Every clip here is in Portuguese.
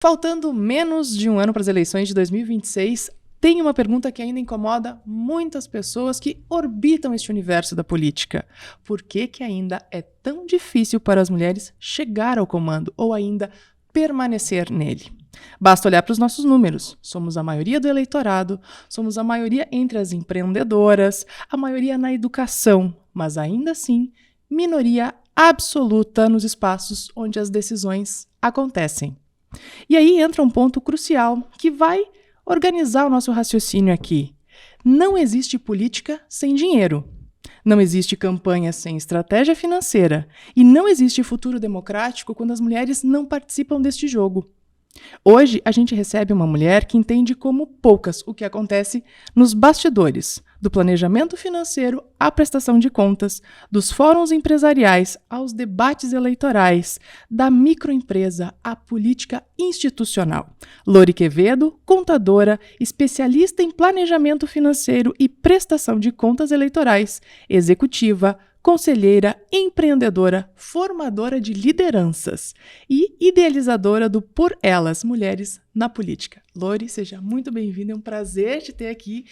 Faltando menos de um ano para as eleições de 2026, tem uma pergunta que ainda incomoda muitas pessoas que orbitam este universo da política. Por que ainda é tão difícil para as mulheres chegar ao comando ou ainda permanecer nele? Basta olhar para os nossos números. Somos a maioria do eleitorado, somos a maioria entre as empreendedoras, a maioria na educação, mas ainda assim, minoria absoluta nos espaços onde as decisões acontecem. E aí entra um ponto crucial que vai organizar o nosso raciocínio aqui. Não existe política sem dinheiro. Não existe campanha sem estratégia financeira. E não existe futuro democrático quando as mulheres não participam deste jogo. Hoje, a gente recebe uma mulher que entende como poucas o que acontece nos bastidores, do planejamento financeiro à prestação de contas, dos fóruns empresariais aos debates eleitorais, da microempresa à política institucional. Lori Quevedo, contadora, especialista em planejamento financeiro e prestação de contas eleitorais, executiva, conselheira, empreendedora, formadora de lideranças e idealizadora do Por Elas, Mulheres na Política. Lori, seja muito bem-vinda, é um prazer te ter aqui.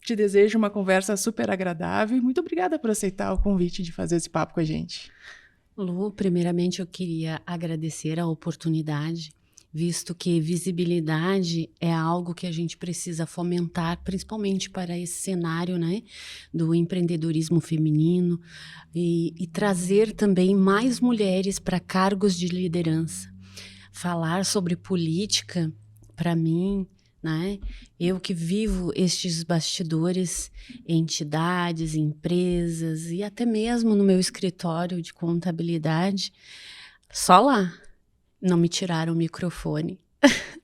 Te desejo uma conversa super agradável e muito obrigada por aceitar o convite de fazer esse papo com a gente. Lu, primeiramente eu queria agradecer a oportunidade, visto que visibilidade é algo que a gente precisa fomentar, principalmente para esse cenário, né, do empreendedorismo feminino e trazer também mais mulheres para cargos de liderança. Falar sobre política, para mim, né, eu que vivo estes bastidores, entidades, empresas e até mesmo no meu escritório de contabilidade, só lá. Não me tiraram o microfone,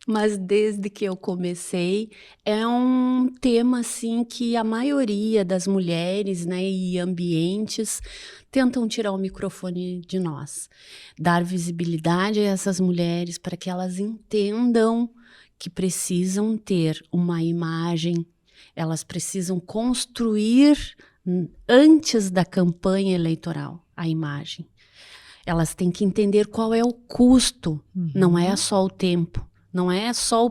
mas desde que eu comecei, é um tema assim que a maioria das mulheres, né, e ambientes tentam tirar o microfone de nós. Dar visibilidade a essas mulheres para que elas entendam que precisam ter uma imagem, elas precisam construir antes da campanha eleitoral a imagem. Elas têm que entender qual é o custo, não é só o tempo, não é só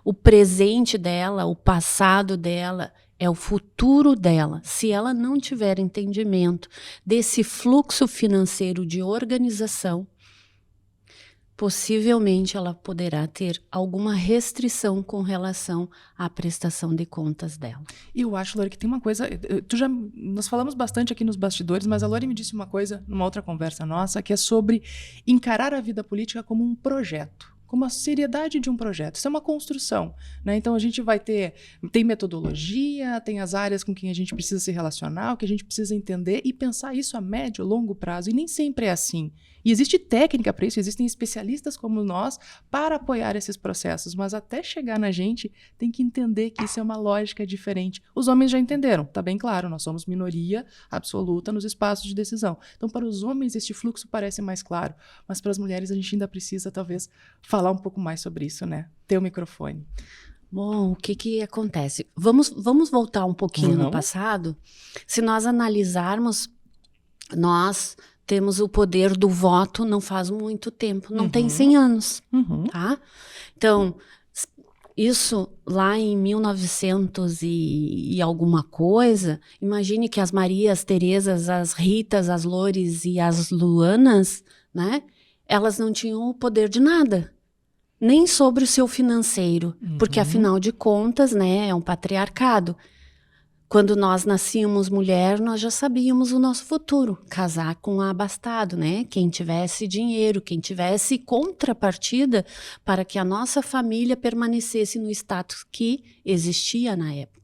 o presente dela, o passado dela, é o futuro dela. Se ela não tiver entendimento desse fluxo financeiro de organização, possivelmente ela poderá ter alguma restrição com relação à prestação de contas dela. Eu acho, Lori, que tem uma coisa... Nós falamos bastante aqui nos bastidores, mas a Lori me disse uma coisa numa outra conversa nossa, que é sobre encarar a vida política como um projeto, como a seriedade de um projeto. Isso é uma construção, né? Então a gente vai tem metodologia, tem as áreas com quem a gente precisa se relacionar, o que a gente precisa entender e pensar isso a médio, longo prazo. E nem sempre é assim. E existe técnica para isso, existem especialistas como nós para apoiar esses processos, mas até chegar na gente tem que entender que isso é uma lógica diferente. Os homens já entenderam, tá bem claro, nós somos minoria absoluta nos espaços de decisão. Então para os homens este fluxo parece mais claro, mas para as mulheres a gente ainda precisa talvez falar um pouco mais sobre isso, né? Ter o microfone. Bom, o que acontece? Vamos voltar um pouquinho no passado. Se nós analisarmos, nós temos o poder do voto não faz muito tempo, não tem 100 anos, tá? Então, isso lá em 1900 e alguma coisa, imagine que as Marias, Terezas, as Ritas, as Lores e as Luanas, né? Elas não tinham o poder de nada, nem sobre o seu financeiro, porque afinal de contas, né, é um patriarcado. Quando nós nascíamos mulher, nós já sabíamos o nosso futuro, casar com um abastado, né? Quem tivesse dinheiro, quem tivesse contrapartida para que a nossa família permanecesse no status que existia na época.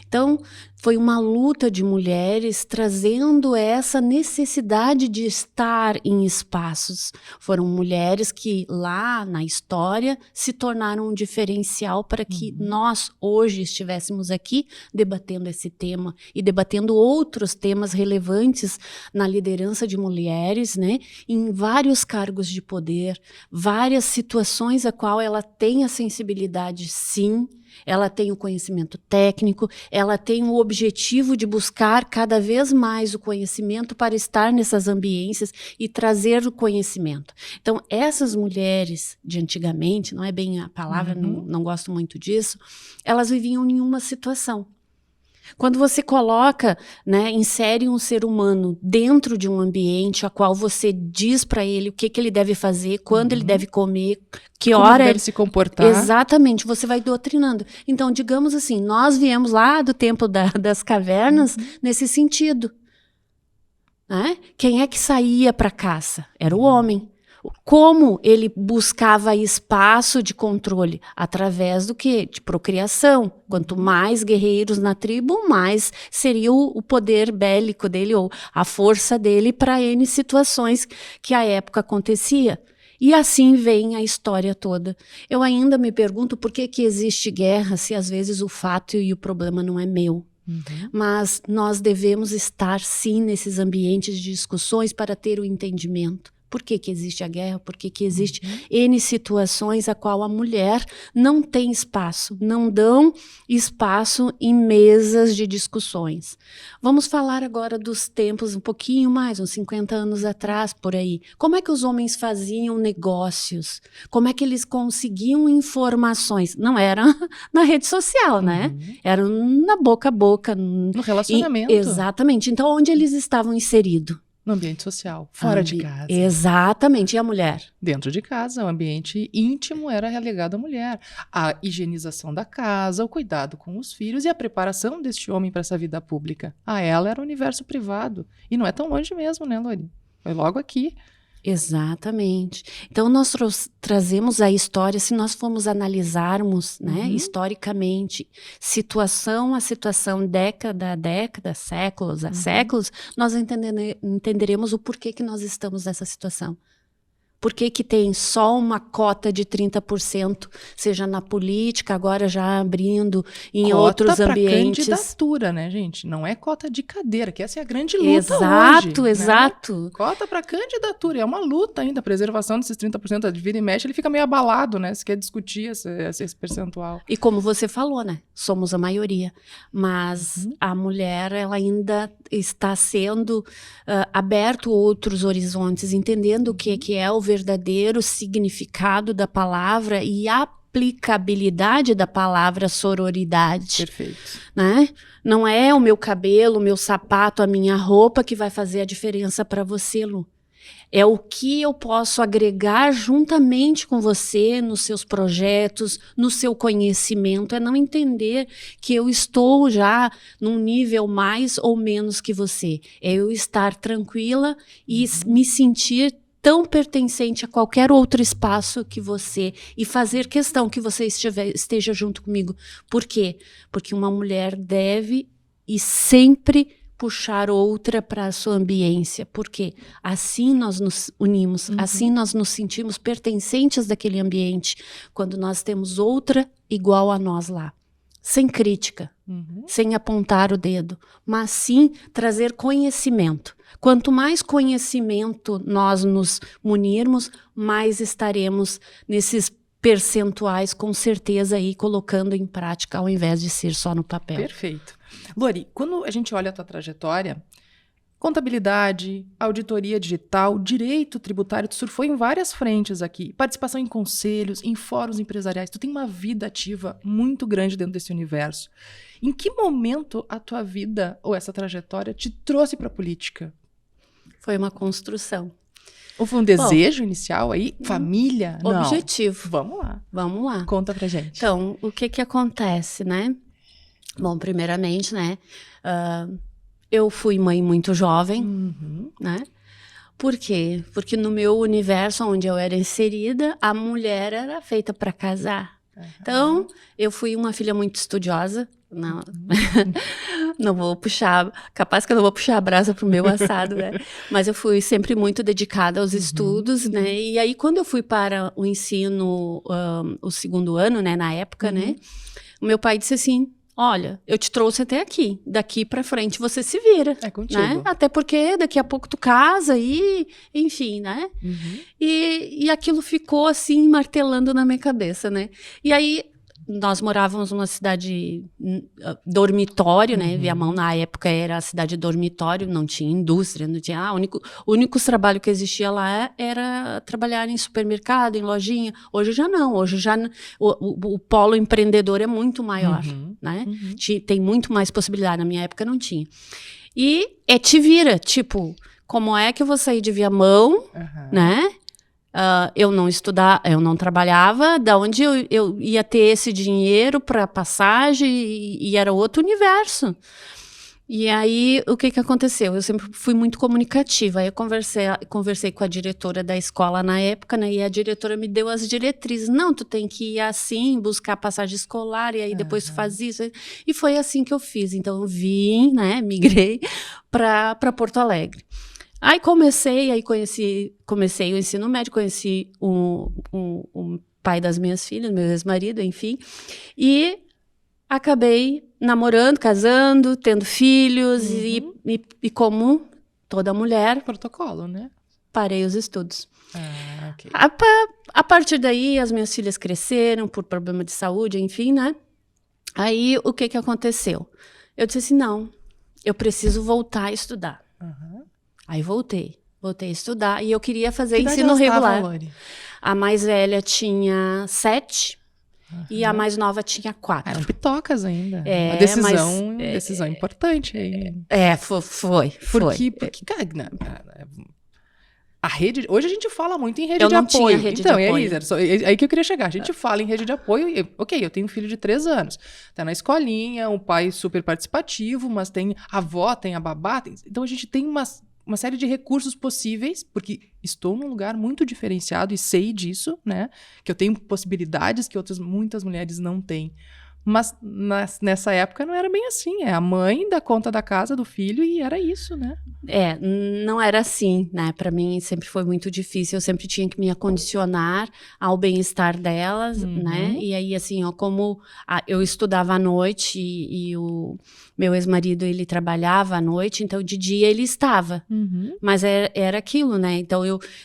Então, foi uma luta de mulheres trazendo essa necessidade de estar em espaços. Foram mulheres que lá na história se tornaram um diferencial para que nós hoje estivéssemos aqui debatendo esse tema e debatendo outros temas relevantes na liderança de mulheres, né, em vários cargos de poder, várias situações a qual ela tem a sensibilidade, sim, ela tem o conhecimento técnico, ela tem o objetivo de buscar cada vez mais o conhecimento para estar nessas ambiências e trazer o conhecimento. Então, essas mulheres de antigamente, não é bem a palavra, não gosto muito disso, elas viviam em uma situação. Quando você coloca, né, insere um ser humano dentro de um ambiente a qual você diz para ele o que ele deve fazer, quando ele deve comer, que como hora ele deve se comportar. Exatamente, você vai doutrinando. Então, digamos assim, nós viemos lá do tempo das cavernas nesse sentido. Né? Quem é que saía para caça? Era o homem. Como ele buscava espaço de controle? Através do quê? De procriação. Quanto mais guerreiros na tribo, mais seria o poder bélico dele, ou a força dele para N situações que à época acontecia. E assim vem a história toda. Eu ainda me pergunto por que existe guerra, se às vezes o fato e o problema não é meu. Mas nós devemos estar sim nesses ambientes de discussões para ter o entendimento. Por que existe a guerra? Por que existe N situações a qual a mulher não tem espaço, não dão espaço em mesas de discussões. Vamos falar agora dos tempos um pouquinho mais, uns 50 anos atrás, por aí. Como é que os homens faziam negócios? Como é que eles conseguiam informações? Não era na rede social, né? Era na boca a boca. No relacionamento. Exatamente. Então, onde eles estavam inseridos? No ambiente social, fora de casa. Exatamente, e a mulher? Dentro de casa, o ambiente íntimo era relegado à mulher. A higienização da casa, o cuidado com os filhos e a preparação deste homem para essa vida pública. A ela era o universo privado. E não é tão longe mesmo, né, Lori? Foi logo aqui. Exatamente. Então, nós trazemos a história, se nós formos analisarmos, né, historicamente, situação a situação, década a década, séculos a séculos, nós entenderemos o porquê que nós estamos nessa situação. Por que tem só uma cota de 30%, seja na política, agora já abrindo em outros ambientes? Cota para candidatura, né, gente? Não é cota de cadeira, que essa é a grande luta exato, hoje. Exato. Né? Cota para candidatura, é uma luta ainda, a preservação desses 30%, de vira e mexe, ele fica meio abalado, né? Se quer discutir esse percentual. E como você falou, né? Somos a maioria, mas a mulher, ela ainda está sendo aberto outros horizontes, entendendo o que é o verdadeiro significado da palavra e a aplicabilidade da palavra sororidade. Perfeito. Né? Não é o meu cabelo, o meu sapato, a minha roupa que vai fazer a diferença para você, Lu. É o que eu posso agregar juntamente com você nos seus projetos, no seu conhecimento. É não entender que eu estou já num nível mais ou menos que você. É eu estar tranquila e me sentir tão pertencente a qualquer outro espaço que você, e fazer questão que você esteja junto comigo. Por quê? Porque uma mulher deve e sempre puxar outra para a sua ambiência. Por quê? Assim nós nos unimos, assim nós nos sentimos pertencentes daquele ambiente, quando nós temos outra igual a nós lá. Sem crítica, sem apontar o dedo, mas sim trazer conhecimento. Quanto mais conhecimento nós nos munirmos, mais estaremos nesses percentuais, com certeza, aí colocando em prática, ao invés de ser só no papel. Perfeito. Lori, quando a gente olha a tua trajetória, contabilidade, auditoria digital, direito tributário, tu surfou em várias frentes aqui. Participação em conselhos, em fóruns empresariais. Tu tem uma vida ativa muito grande dentro desse universo. Em que momento a tua vida ou essa trajetória te trouxe para a política? Foi uma construção. Ou foi um desejo inicial aí? Família? Objetivo. Vamos lá. Vamos lá. Conta pra gente. Então, o que acontece, né? Bom, primeiramente, né? Eu fui mãe muito jovem, né? Por quê? Porque no meu universo onde eu era inserida, a mulher era feita para casar. Então, eu fui uma filha muito estudiosa. Não vou puxar, capaz que eu não vou puxar a brasa pro meu assado, né? Mas eu fui sempre muito dedicada aos estudos, né? E aí, quando eu fui para o ensino, o segundo ano, né? Na época, né? O meu pai disse assim: olha, eu te trouxe até aqui, daqui pra frente você se vira. É contigo. Né? Até porque daqui a pouco tu casa e, enfim, né? E aquilo ficou assim, martelando na minha cabeça, né? E aí, nós morávamos numa cidade dormitório, né? Viamão na época era a cidade dormitório, não tinha indústria, não tinha. O único trabalho que existia lá era trabalhar em supermercado, em lojinha. Hoje já não. Hoje já o polo empreendedor é muito maior, né? Tem muito mais possibilidade. Na minha época não tinha. E te vira, tipo, como é que eu vou sair de Viamão, né? Eu não estudava, eu não trabalhava, da onde eu ia ter esse dinheiro para passagem e era outro universo. E aí, o que aconteceu? Eu sempre fui muito comunicativa. Aí eu conversei com a diretora da escola na época, né? E a diretora me deu as diretrizes. Não, tu tem que ir assim, buscar passagem escolar, e aí depois tu faz isso. E foi assim que eu fiz. Então, eu vim, né? Migrei para Porto Alegre. Aí comecei o ensino médio, conheci o pai das minhas filhas, meu ex-marido, enfim. E acabei namorando, casando, tendo filhos e como toda mulher... Protocolo, né? Parei os estudos. Ok. A partir daí, as minhas filhas cresceram por problema de saúde, enfim, né? Aí, o que aconteceu? Eu disse assim, não, eu preciso voltar a estudar. Aí voltei a estudar e eu queria fazer ensino regular. A mais velha tinha 7 e a mais nova tinha 4. Eram pitocas ainda. Uma decisão importante aí. Foi. Porque cara, a rede... Hoje a gente fala muito em rede de apoio. Eu não tinha rede de apoio. É aí que eu queria chegar. A gente fala em rede de apoio. Eu tenho um filho de 3 anos. Tá na escolinha, um pai super participativo, mas tem a avó, tem a babá. Então a gente tem uma série de recursos possíveis, porque estou num lugar muito diferenciado e sei disso, né? Que eu tenho possibilidades que muitas mulheres não têm. Mas nessa época não era bem assim. É a mãe dá conta da casa do filho e era isso, né? Não era assim, né? Para mim sempre foi muito difícil. Eu sempre tinha que me acondicionar ao bem-estar delas, né? E aí, assim, como eu estudava à noite e o meu ex-marido, ele trabalhava à noite, então de dia ele estava. Mas era aquilo, né? Então,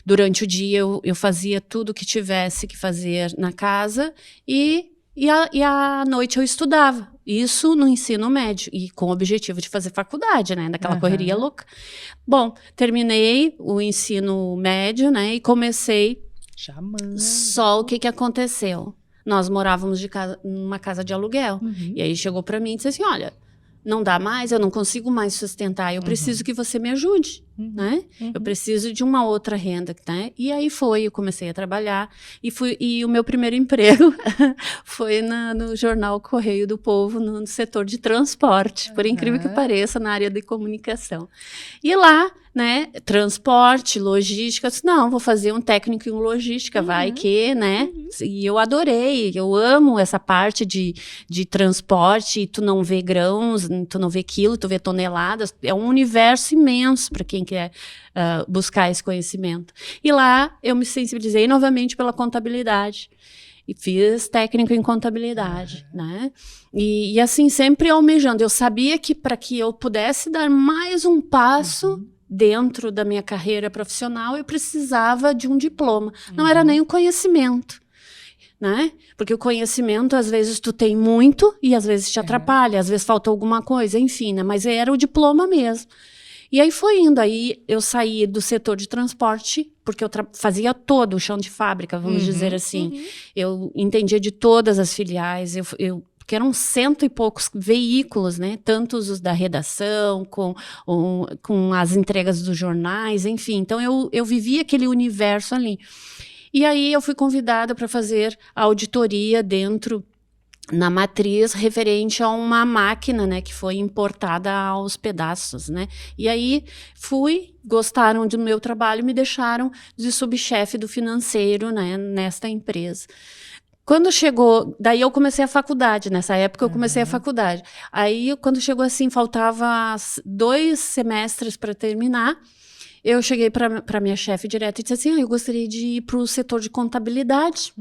durante o dia eu fazia tudo que tivesse que fazer na casa e à noite eu estudava. Isso no ensino médio. E com o objetivo de fazer faculdade, né? Daquela correria louca. Bom, terminei o ensino médio, né? E comecei... Só o que aconteceu? Nós morávamos numa casa de aluguel. E aí chegou para mim e disse assim, olha... Não dá mais, eu não consigo mais sustentar, eu preciso que você me ajude, né? Eu preciso de uma outra renda, né? E aí eu comecei a trabalhar e o meu primeiro emprego foi no jornal Correio do Povo, no setor de transporte, por incrível que pareça, na área de comunicação. E lá, né, transporte, logística, eu disse, não, vou fazer um técnico em logística, vai que, né? E eu adorei, eu amo essa parte de transporte, tu não vê grãos, tu não vê quilo, tu vê toneladas, é um universo imenso para quem quer buscar esse conhecimento. E lá eu me sensibilizei novamente pela contabilidade. E fiz técnico em contabilidade, né? E assim, sempre almejando. Eu sabia que para que eu pudesse dar mais um passo dentro da minha carreira profissional, eu precisava de um diploma. Não era nem o conhecimento, né? Porque o conhecimento, às vezes, tu tem muito e às vezes te atrapalha, às vezes falta alguma coisa, enfim, né? Mas era o diploma mesmo. E aí foi indo, aí eu saí do setor de transporte, porque eu fazia todo o chão de fábrica, vamos dizer assim. Eu entendia de todas as filiais, porque eram 100 e poucos veículos, né? Tantos os da redação, com as entregas dos jornais, enfim. Então eu vivia aquele universo ali. E aí eu fui convidada para fazer a auditoria na matriz referente a uma máquina, né, que foi importada aos pedaços, né? E aí gostaram do meu trabalho e me deixaram de subchefe do financeiro, né, nesta empresa. Quando chegou, daí eu comecei a faculdade, nessa época eu comecei a faculdade. Aí quando chegou assim, faltava 2 semestres para terminar, eu cheguei para minha chefe direto e disse assim, eu gostaria de ir para o setor de contabilidade,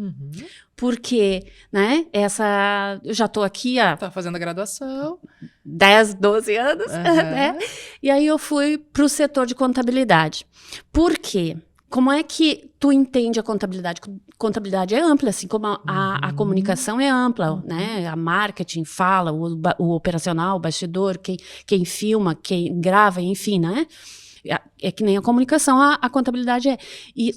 porque, né, eu já estou aqui há... Tá fazendo a graduação. 10, 12 anos, né? E aí eu fui para o setor de contabilidade. Por quê? como é que tu entende a contabilidade? Contabilidade é ampla, assim como a comunicação é ampla, né? A marketing fala, o operacional, o bastidor, quem filma, quem grava, enfim, né? É que nem a comunicação, a contabilidade é.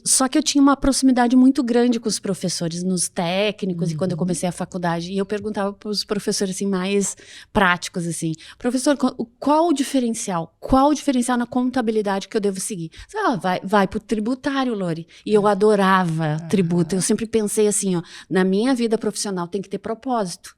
Só que eu tinha uma proximidade muito grande com os professores, nos técnicos, e quando eu comecei a faculdade, e eu perguntava para os professores assim, mais práticos, assim, professor, qual o diferencial? Qual o diferencial na contabilidade que eu devo seguir? Vai para o tributário, Lori. E eu adorava tributo. Eu sempre pensei assim, ó, na minha vida profissional tem que ter propósito.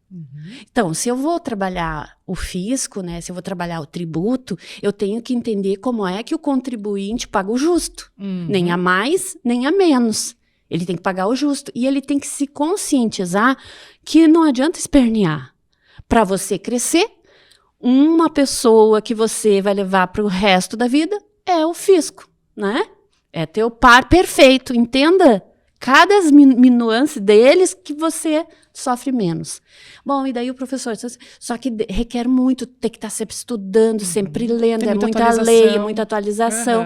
Então, se eu vou trabalhar o fisco, né, se eu vou trabalhar o tributo, eu tenho que entender como é que o contribuinte paga o justo. Nem a mais, nem a menos. Ele tem que pagar o justo. E ele tem que se conscientizar que não adianta espernear. Para você crescer, uma pessoa que você vai levar para o resto da vida é o fisco, né? É teu par perfeito, entenda cada nuance deles que você sofre menos. Bom, e daí o professor, só que requer muito, ter que estar sempre estudando, sempre lendo, tem muita lei, muita atualização.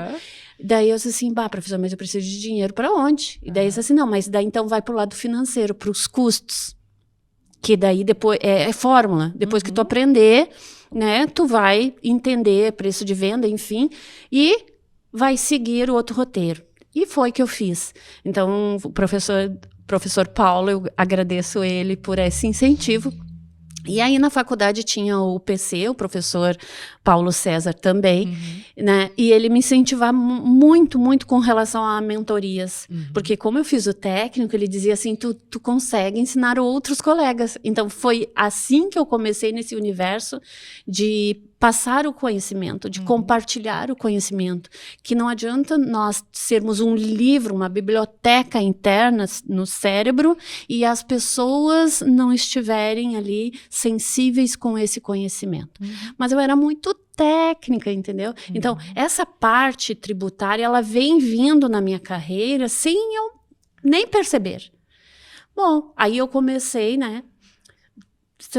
Daí eu disse assim, professor, mas eu preciso de dinheiro para onde? E daí eu disse assim, não, mas daí então vai para o lado financeiro, para os custos. Que daí depois, é fórmula, depois que tu aprender, né, tu vai entender preço de venda, enfim, e vai seguir o outro roteiro. E foi que eu fiz. Então, o professor Paulo, eu agradeço ele por esse incentivo. E aí, na faculdade, tinha o PC, o professor Paulo César também, né? E ele me incentivava muito, muito com relação a mentorias. Porque como eu fiz o técnico, ele dizia assim, tu consegue ensinar outros colegas. Então, foi assim que eu comecei nesse universo de passar o conhecimento, de compartilhar o conhecimento, que não adianta nós sermos um livro, uma biblioteca interna no cérebro e as pessoas não estiverem ali sensíveis com esse conhecimento. Mas eu era muito técnica, entendeu? Então, essa parte tributária, ela vem vindo na minha carreira sem eu nem perceber. Bom, aí eu comecei, né?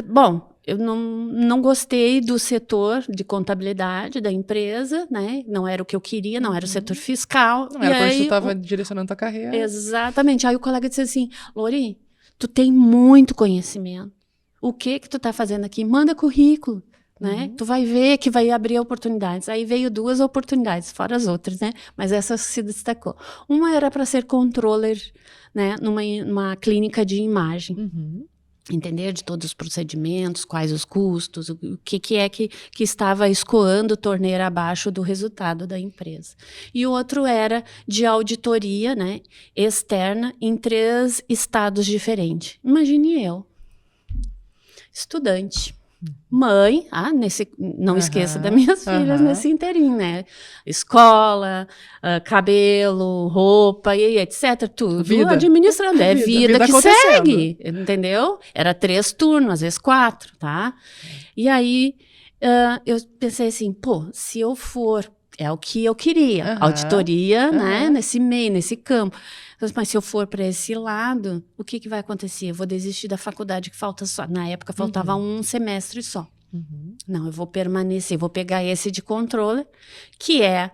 Bom, eu não gostei do setor de contabilidade da empresa, né? Não era o que eu queria, não era o setor fiscal. Não era por isso que tu estava direcionando a tua carreira. Exatamente. Aí o colega disse assim, Lori, tu tem muito conhecimento. O que tu tá fazendo aqui? Manda currículo, né? Tu vai ver que vai abrir oportunidades. Aí veio 2 oportunidades, fora as outras, né? Mas essa se destacou. Uma era para ser controller, né? Numa clínica de imagem. Entender de todos os procedimentos, quais os custos, o que é que estava escoando torneira abaixo do resultado da empresa. E o outro era de auditoria, né, externa em 3 estados diferentes. Imagine eu, estudante, mãe, não esqueça das minhas filhas nesse inteirinho, né? Escola, cabelo, roupa, e etc. Tudo vida. Administrando. É vida que acontecendo. segue, entendeu? Era 3 turnos, às vezes 4, tá? E aí, eu pensei assim, se eu for, é o que eu queria, auditoria, né? Nesse meio, nesse campo. Mas se eu for para esse lado, o que vai acontecer? Eu vou desistir da faculdade que falta só. Na época faltava 1 semestre só. Não, eu vou permanecer, vou pegar esse de controller, que é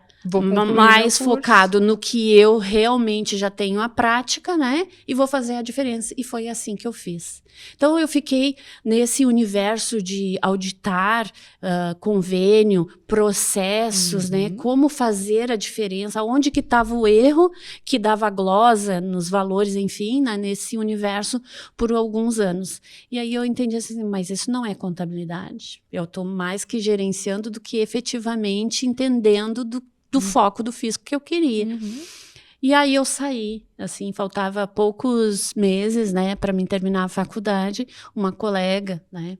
mais focado no que eu realmente já tenho a prática, né? E vou fazer a diferença. E foi assim que eu fiz. Então, eu fiquei nesse universo de auditar convênio, processos, né? Como fazer a diferença, onde que estava o erro que dava glosa nos valores, enfim, né? Nesse universo por alguns anos. E aí eu entendi assim, mas isso não é contabilidade. Eu estou mais que gerenciando do que efetivamente entendendo do foco do fisco que eu queria. E aí eu saí, assim, faltava poucos meses, né, para mim terminar a faculdade. Uma colega, né,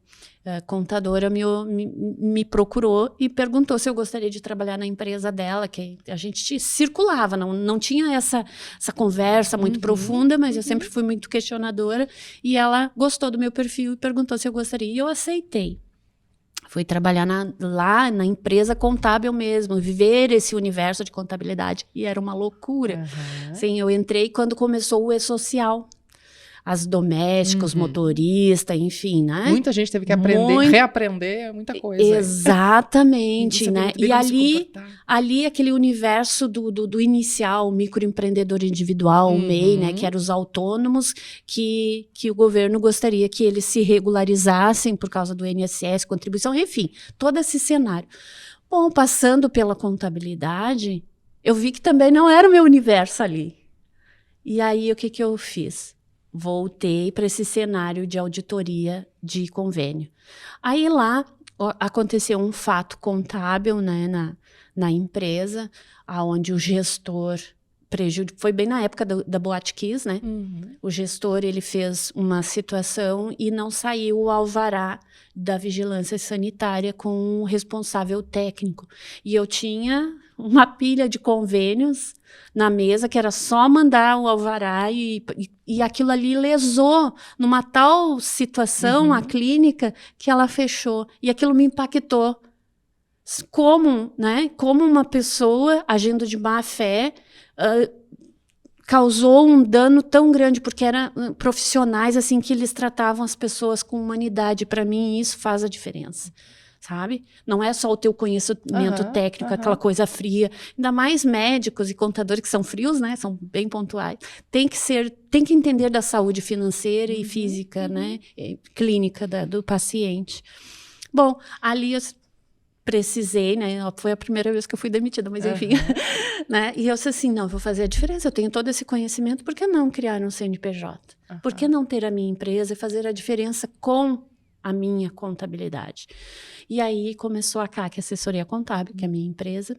contadora, me procurou e perguntou se eu gostaria de trabalhar na empresa dela, que a gente circulava, não tinha essa conversa muito profunda, mas eu sempre fui muito questionadora, e ela gostou do meu perfil e perguntou se eu gostaria, e eu aceitei. Fui trabalhar lá na empresa contábil mesmo, viver esse universo de contabilidade. E era uma loucura. Sim, eu entrei quando começou o E-Social. as domésticas, motorista, enfim, né? Muita gente teve que aprender, reaprender muita coisa. Exatamente, né? E ali aquele universo do inicial, o microempreendedor individual, o MEI, né? Que eram os autônomos que o governo gostaria que eles se regularizassem por causa do INSS, contribuição, enfim, todo esse cenário. Bom, passando pela contabilidade, eu vi que também não era o meu universo ali. E aí, o que eu fiz? Voltei para esse cenário de auditoria de convênio. Aí lá aconteceu um fato contábil, né, na empresa, onde o gestor foi bem na época da Boate Kiss, né? O gestor, ele fez uma situação e não saiu o alvará da vigilância sanitária com o responsável técnico. E eu tinha uma pilha de convênios na mesa, que era só mandar o alvará e aquilo ali lesou numa tal situação a clínica que ela fechou. E aquilo me impactou. Como uma pessoa agindo de má fé causou um dano tão grande, porque eram profissionais assim que eles tratavam as pessoas com humanidade. Para mim, isso faz a diferença. Sabe? Não é só o teu conhecimento técnico, aquela coisa fria. Ainda mais médicos e contadores que são frios, né? São bem pontuais. Tem que entender da saúde financeira e física, né? E clínica do paciente. Bom, ali eu precisei, né? Foi a primeira vez que eu fui demitida, mas enfim. Né? E eu disse assim, não, eu vou fazer a diferença. Eu tenho todo esse conhecimento, por que não criar um CNPJ? Por que não ter a minha empresa e fazer a diferença com a minha contabilidade? E aí começou a CAC Assessoria Contábil, que é a minha empresa,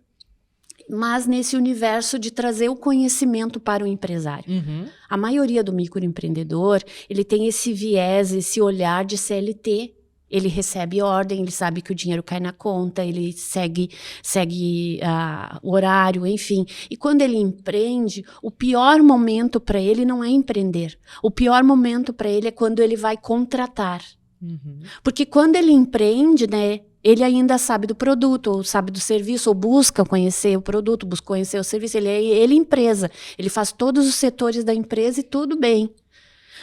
mas nesse universo de trazer o conhecimento para o empresário. A maioria do microempreendedor, ele tem esse viés, esse olhar de CLT. Ele recebe ordem, ele sabe que o dinheiro cai na conta, ele segue o horário, enfim. E quando ele empreende, o pior momento para ele não é empreender. O pior momento para ele é quando ele vai contratar. Porque quando ele empreende, né, ele ainda sabe do produto, ou sabe do serviço, ou busca conhecer o produto, busca conhecer o serviço. Ele é empresa, ele faz todos os setores da empresa e tudo bem.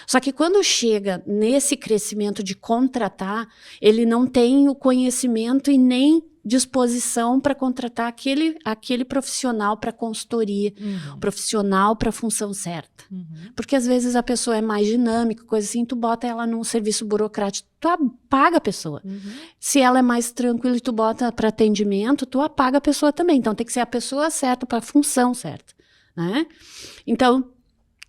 Só que quando chega nesse crescimento de contratar, ele não tem o conhecimento e nem disposição para contratar aquele profissional para consultoria, profissional para a função certa. Porque às vezes a pessoa é mais dinâmica, coisa assim, tu bota ela num serviço burocrático, tu apaga a pessoa. Se ela é mais tranquila e tu bota para atendimento, tu apaga a pessoa também. Então tem que ser a pessoa certa para a função certa, né? Então,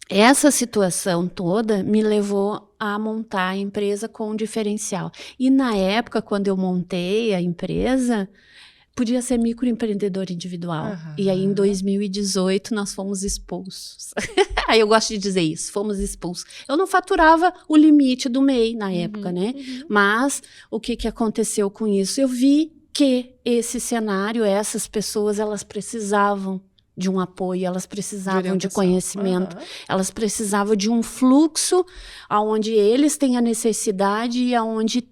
essa situação toda me levou a montar a empresa com um diferencial. E na época, quando eu montei a empresa, podia ser microempreendedor individual. E aí, em 2018, nós fomos expulsos. Aí eu gosto de dizer isso, fomos expulsos. Eu não faturava o limite do MEI na época, né? Mas o que aconteceu com isso? Eu vi que esse cenário, essas pessoas, elas precisavam de um apoio, elas precisavam de conhecimento, elas precisavam de um fluxo onde eles têm a necessidade e onde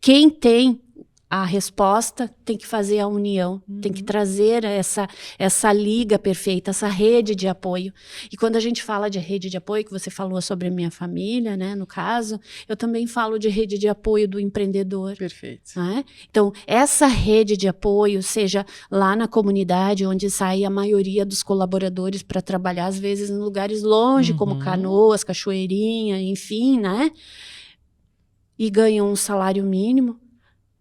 quem tem a resposta tem que fazer a união, tem que trazer essa liga perfeita, essa rede de apoio. E quando a gente fala de rede de apoio, que você falou sobre a minha família, né, no caso, eu também falo de rede de apoio do empreendedor. Perfeito. Né? Então, essa rede de apoio, seja lá na comunidade, onde sai a maioria dos colaboradores para trabalhar, às vezes em lugares longe, como Canoas, Cachoeirinha, enfim, né? E ganham um salário mínimo.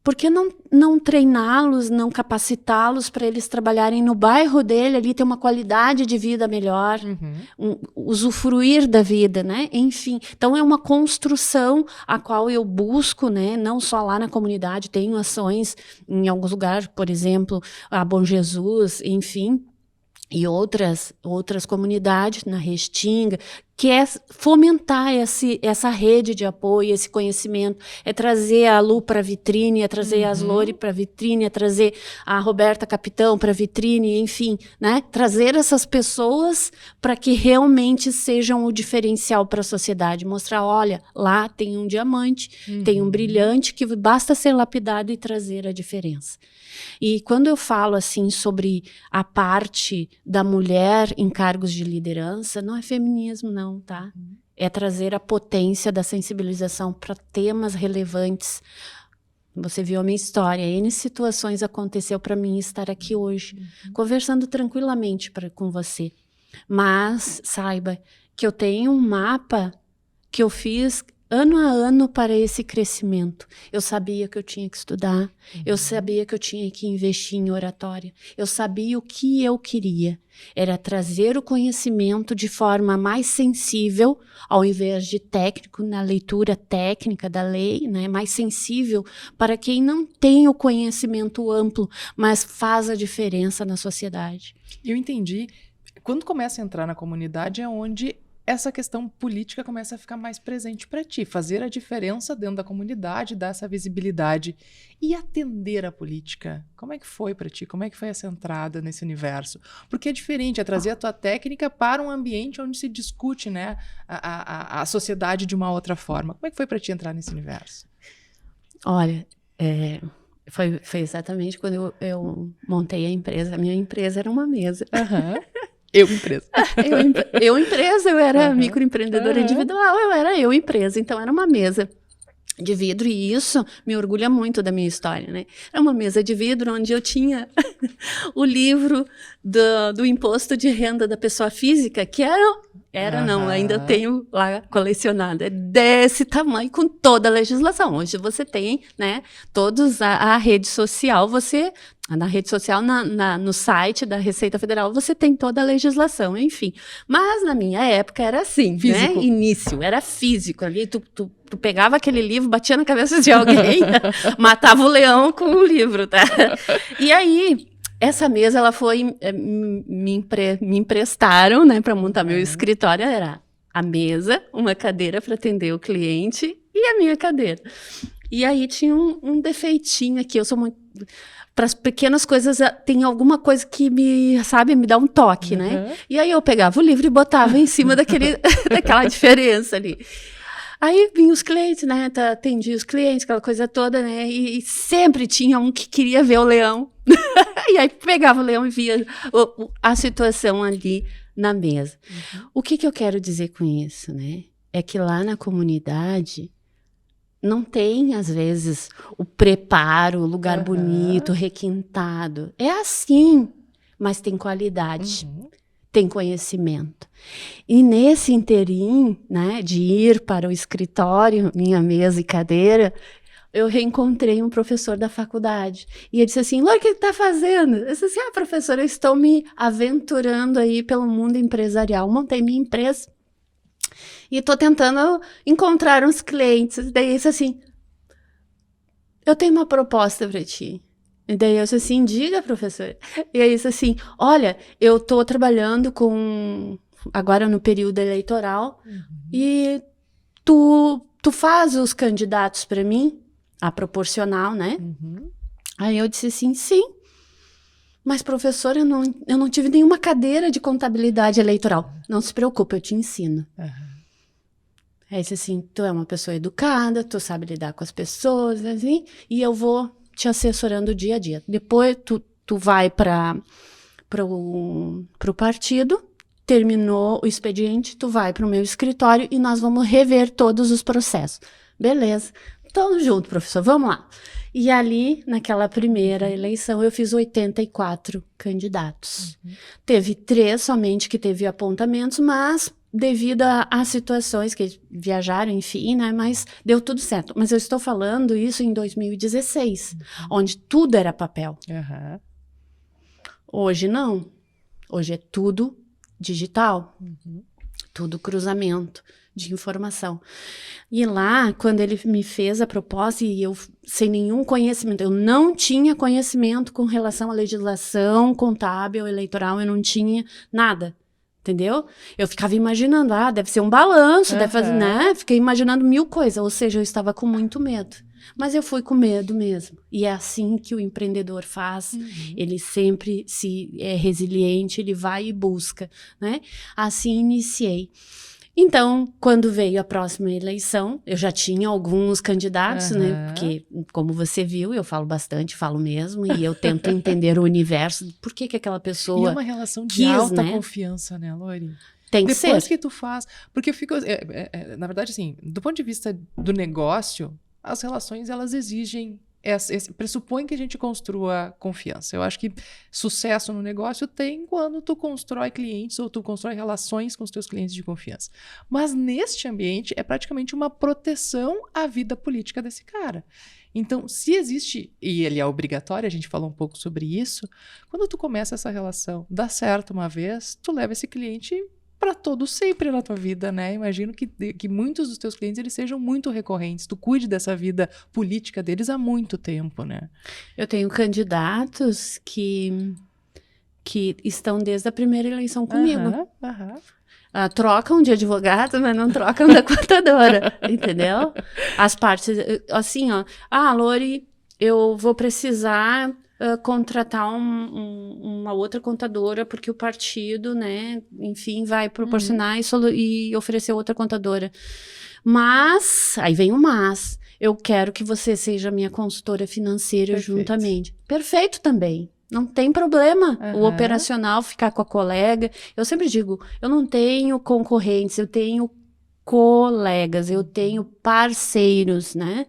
Por que não treiná-los, não capacitá-los para eles trabalharem no bairro dele, ali ter uma qualidade de vida melhor, usufruir da vida, né? Enfim, então é uma construção a qual eu busco, né? Não só lá na comunidade, tenho ações em alguns lugares, por exemplo, a Bom Jesus, enfim, e outras comunidades, na Restinga, que é fomentar essa rede de apoio, esse conhecimento, é trazer a Lu para a vitrine, é trazer a Aslore para a vitrine, é trazer a Roberta Capitão para a vitrine, enfim, né? Trazer essas pessoas para que realmente sejam o diferencial para a sociedade, mostrar, olha, lá tem um diamante, tem um brilhante que basta ser lapidado e trazer a diferença. E quando eu falo assim sobre a parte da mulher em cargos de liderança, não é feminismo não, tá? é trazer a potência da sensibilização para temas relevantes. Você viu a minha história, N situações aconteceu para mim estar aqui hoje, conversando tranquilamente com você. Mas saiba que eu tenho um mapa que eu fiz ano a ano para esse crescimento. Eu sabia que eu tinha que estudar, eu sabia que eu tinha que investir em oratória, eu sabia o que eu queria. Era trazer o conhecimento de forma mais sensível, ao invés de técnico, na leitura técnica da lei, né? Mais sensível para quem não tem o conhecimento amplo, mas faz a diferença na sociedade. Eu entendi. Quando começa a entrar na comunidade é onde essa questão política começa a ficar mais presente para ti, fazer a diferença dentro da comunidade, dar essa visibilidade e atender a política. Como é que foi para ti? Como é que foi essa entrada nesse universo? Porque é diferente, é trazer a tua técnica para um ambiente onde se discute, né, a sociedade de uma outra forma. Como é que foi para ti entrar nesse universo? Olha, foi exatamente quando eu montei a empresa. A minha empresa era uma mesa. Eu empresa. eu empresa, eu era microempreendedora individual, eu empresa, então era uma mesa de vidro e isso me orgulha muito da minha história, né? Era uma mesa de vidro onde eu tinha o livro do imposto de renda da pessoa física, que não, ainda tenho lá colecionado, é desse tamanho com toda a legislação. Hoje você tem, né, todos a rede social, na rede social, no site da Receita Federal, você tem toda a legislação, enfim. Mas na minha época era assim, físico, né? Início, era físico. Ali tu pegava aquele livro, batia na cabeça de alguém, matava o leão com o livro, tá? E aí, essa mesa, ela foi, me emprestaram, né, para montar meu escritório, era a mesa, uma cadeira para atender o cliente e a minha cadeira. E aí tinha um defeitinho aqui, eu sou muito... Para as pequenas coisas, tem alguma coisa que me dá um toque, né? E aí eu pegava o livro e botava em cima daquela diferença ali. Aí vinham os clientes, né? Atendia os clientes, aquela coisa toda, né? E sempre tinha um que queria ver o leão. E aí pegava o leão e via a situação ali na mesa. O que eu quero dizer com isso, né? É que lá na comunidade não tem, às vezes, o preparo, o lugar bonito, requintado. É assim, mas tem qualidade, tem conhecimento. E nesse interim, né, de ir para o escritório, minha mesa e cadeira, eu reencontrei um professor da faculdade. E ele disse assim, Lori, o que você está fazendo? Eu disse assim, professora, eu estou me aventurando aí pelo mundo empresarial. Montei minha empresa. E estou tentando encontrar uns clientes. Daí ele disse assim, eu tenho uma proposta para ti. E daí eu disse assim, diga, professor. E aí disse assim, olha, eu estou trabalhando agora no período eleitoral, e tu faz os candidatos para mim, a proporcional, né? Aí eu disse assim, sim. Mas, professor, eu não tive nenhuma cadeira de contabilidade eleitoral. Não se preocupe, eu te ensino. Aí disse assim, tu é uma pessoa educada, tu sabe lidar com as pessoas, assim, e eu vou te assessorando dia a dia. Depois tu vai para o partido, terminou o expediente, tu vai para o meu escritório e nós vamos rever todos os processos. Beleza. Tamo junto, professor, vamos lá. E ali, naquela primeira eleição, eu fiz 84 candidatos. Teve 3 somente que teve apontamentos, mas devido a situações que viajaram, enfim, né, mas deu tudo certo. Mas eu estou falando isso em 2016, onde tudo era papel. Hoje não. Hoje é tudo digital, tudo cruzamento de informação. E lá, quando ele me fez a proposta, e eu sem nenhum conhecimento, eu não tinha conhecimento com relação à legislação contábil, eleitoral, eu não tinha nada. Entendeu? Eu ficava imaginando, deve ser um balanço, deve fazer, né? Fiquei imaginando 1000 coisas, ou seja, eu estava com muito medo. Mas eu fui com medo mesmo. E é assim que o empreendedor faz. Ele sempre é resiliente, ele vai e busca, né? Assim iniciei. Então, quando veio a próxima eleição, eu já tinha alguns candidatos, né? Porque, como você viu, eu falo bastante, falo mesmo, e eu tento entender o universo, por que aquela pessoa E é uma relação de alta confiança, né, Lori? Tem que Depois ser. que tu faz... Porque eu fico... na verdade, assim, do ponto de vista do negócio, as relações, elas exigem... pressupõe que a gente construa confiança. Eu acho que sucesso no negócio tem quando tu constrói clientes ou tu constrói relações com os teus clientes de confiança. Mas neste ambiente é praticamente uma proteção à vida política desse cara. Então, se existe, e ele é obrigatório, a gente falou um pouco sobre isso, quando tu começa essa relação, dá certo uma vez, tu leva esse cliente para todo sempre na tua vida, né? Imagino que muitos dos teus clientes eles sejam muito recorrentes. Tu cuide dessa vida política deles há muito tempo, né? Eu tenho candidatos que estão desde a primeira eleição comigo. Trocam de advogado, mas não trocam da contadora, entendeu? As partes, assim, ó. Lori, eu vou precisar contratar uma outra contadora, porque o partido, né, enfim, vai proporcionar e oferecer outra contadora. Mas, aí vem o mas, eu quero que você seja minha consultora financeira juntamente. Perfeito também. Não tem problema o operacional ficar com a colega. Eu sempre digo, eu não tenho concorrentes, eu tenho colegas, eu tenho parceiros, né?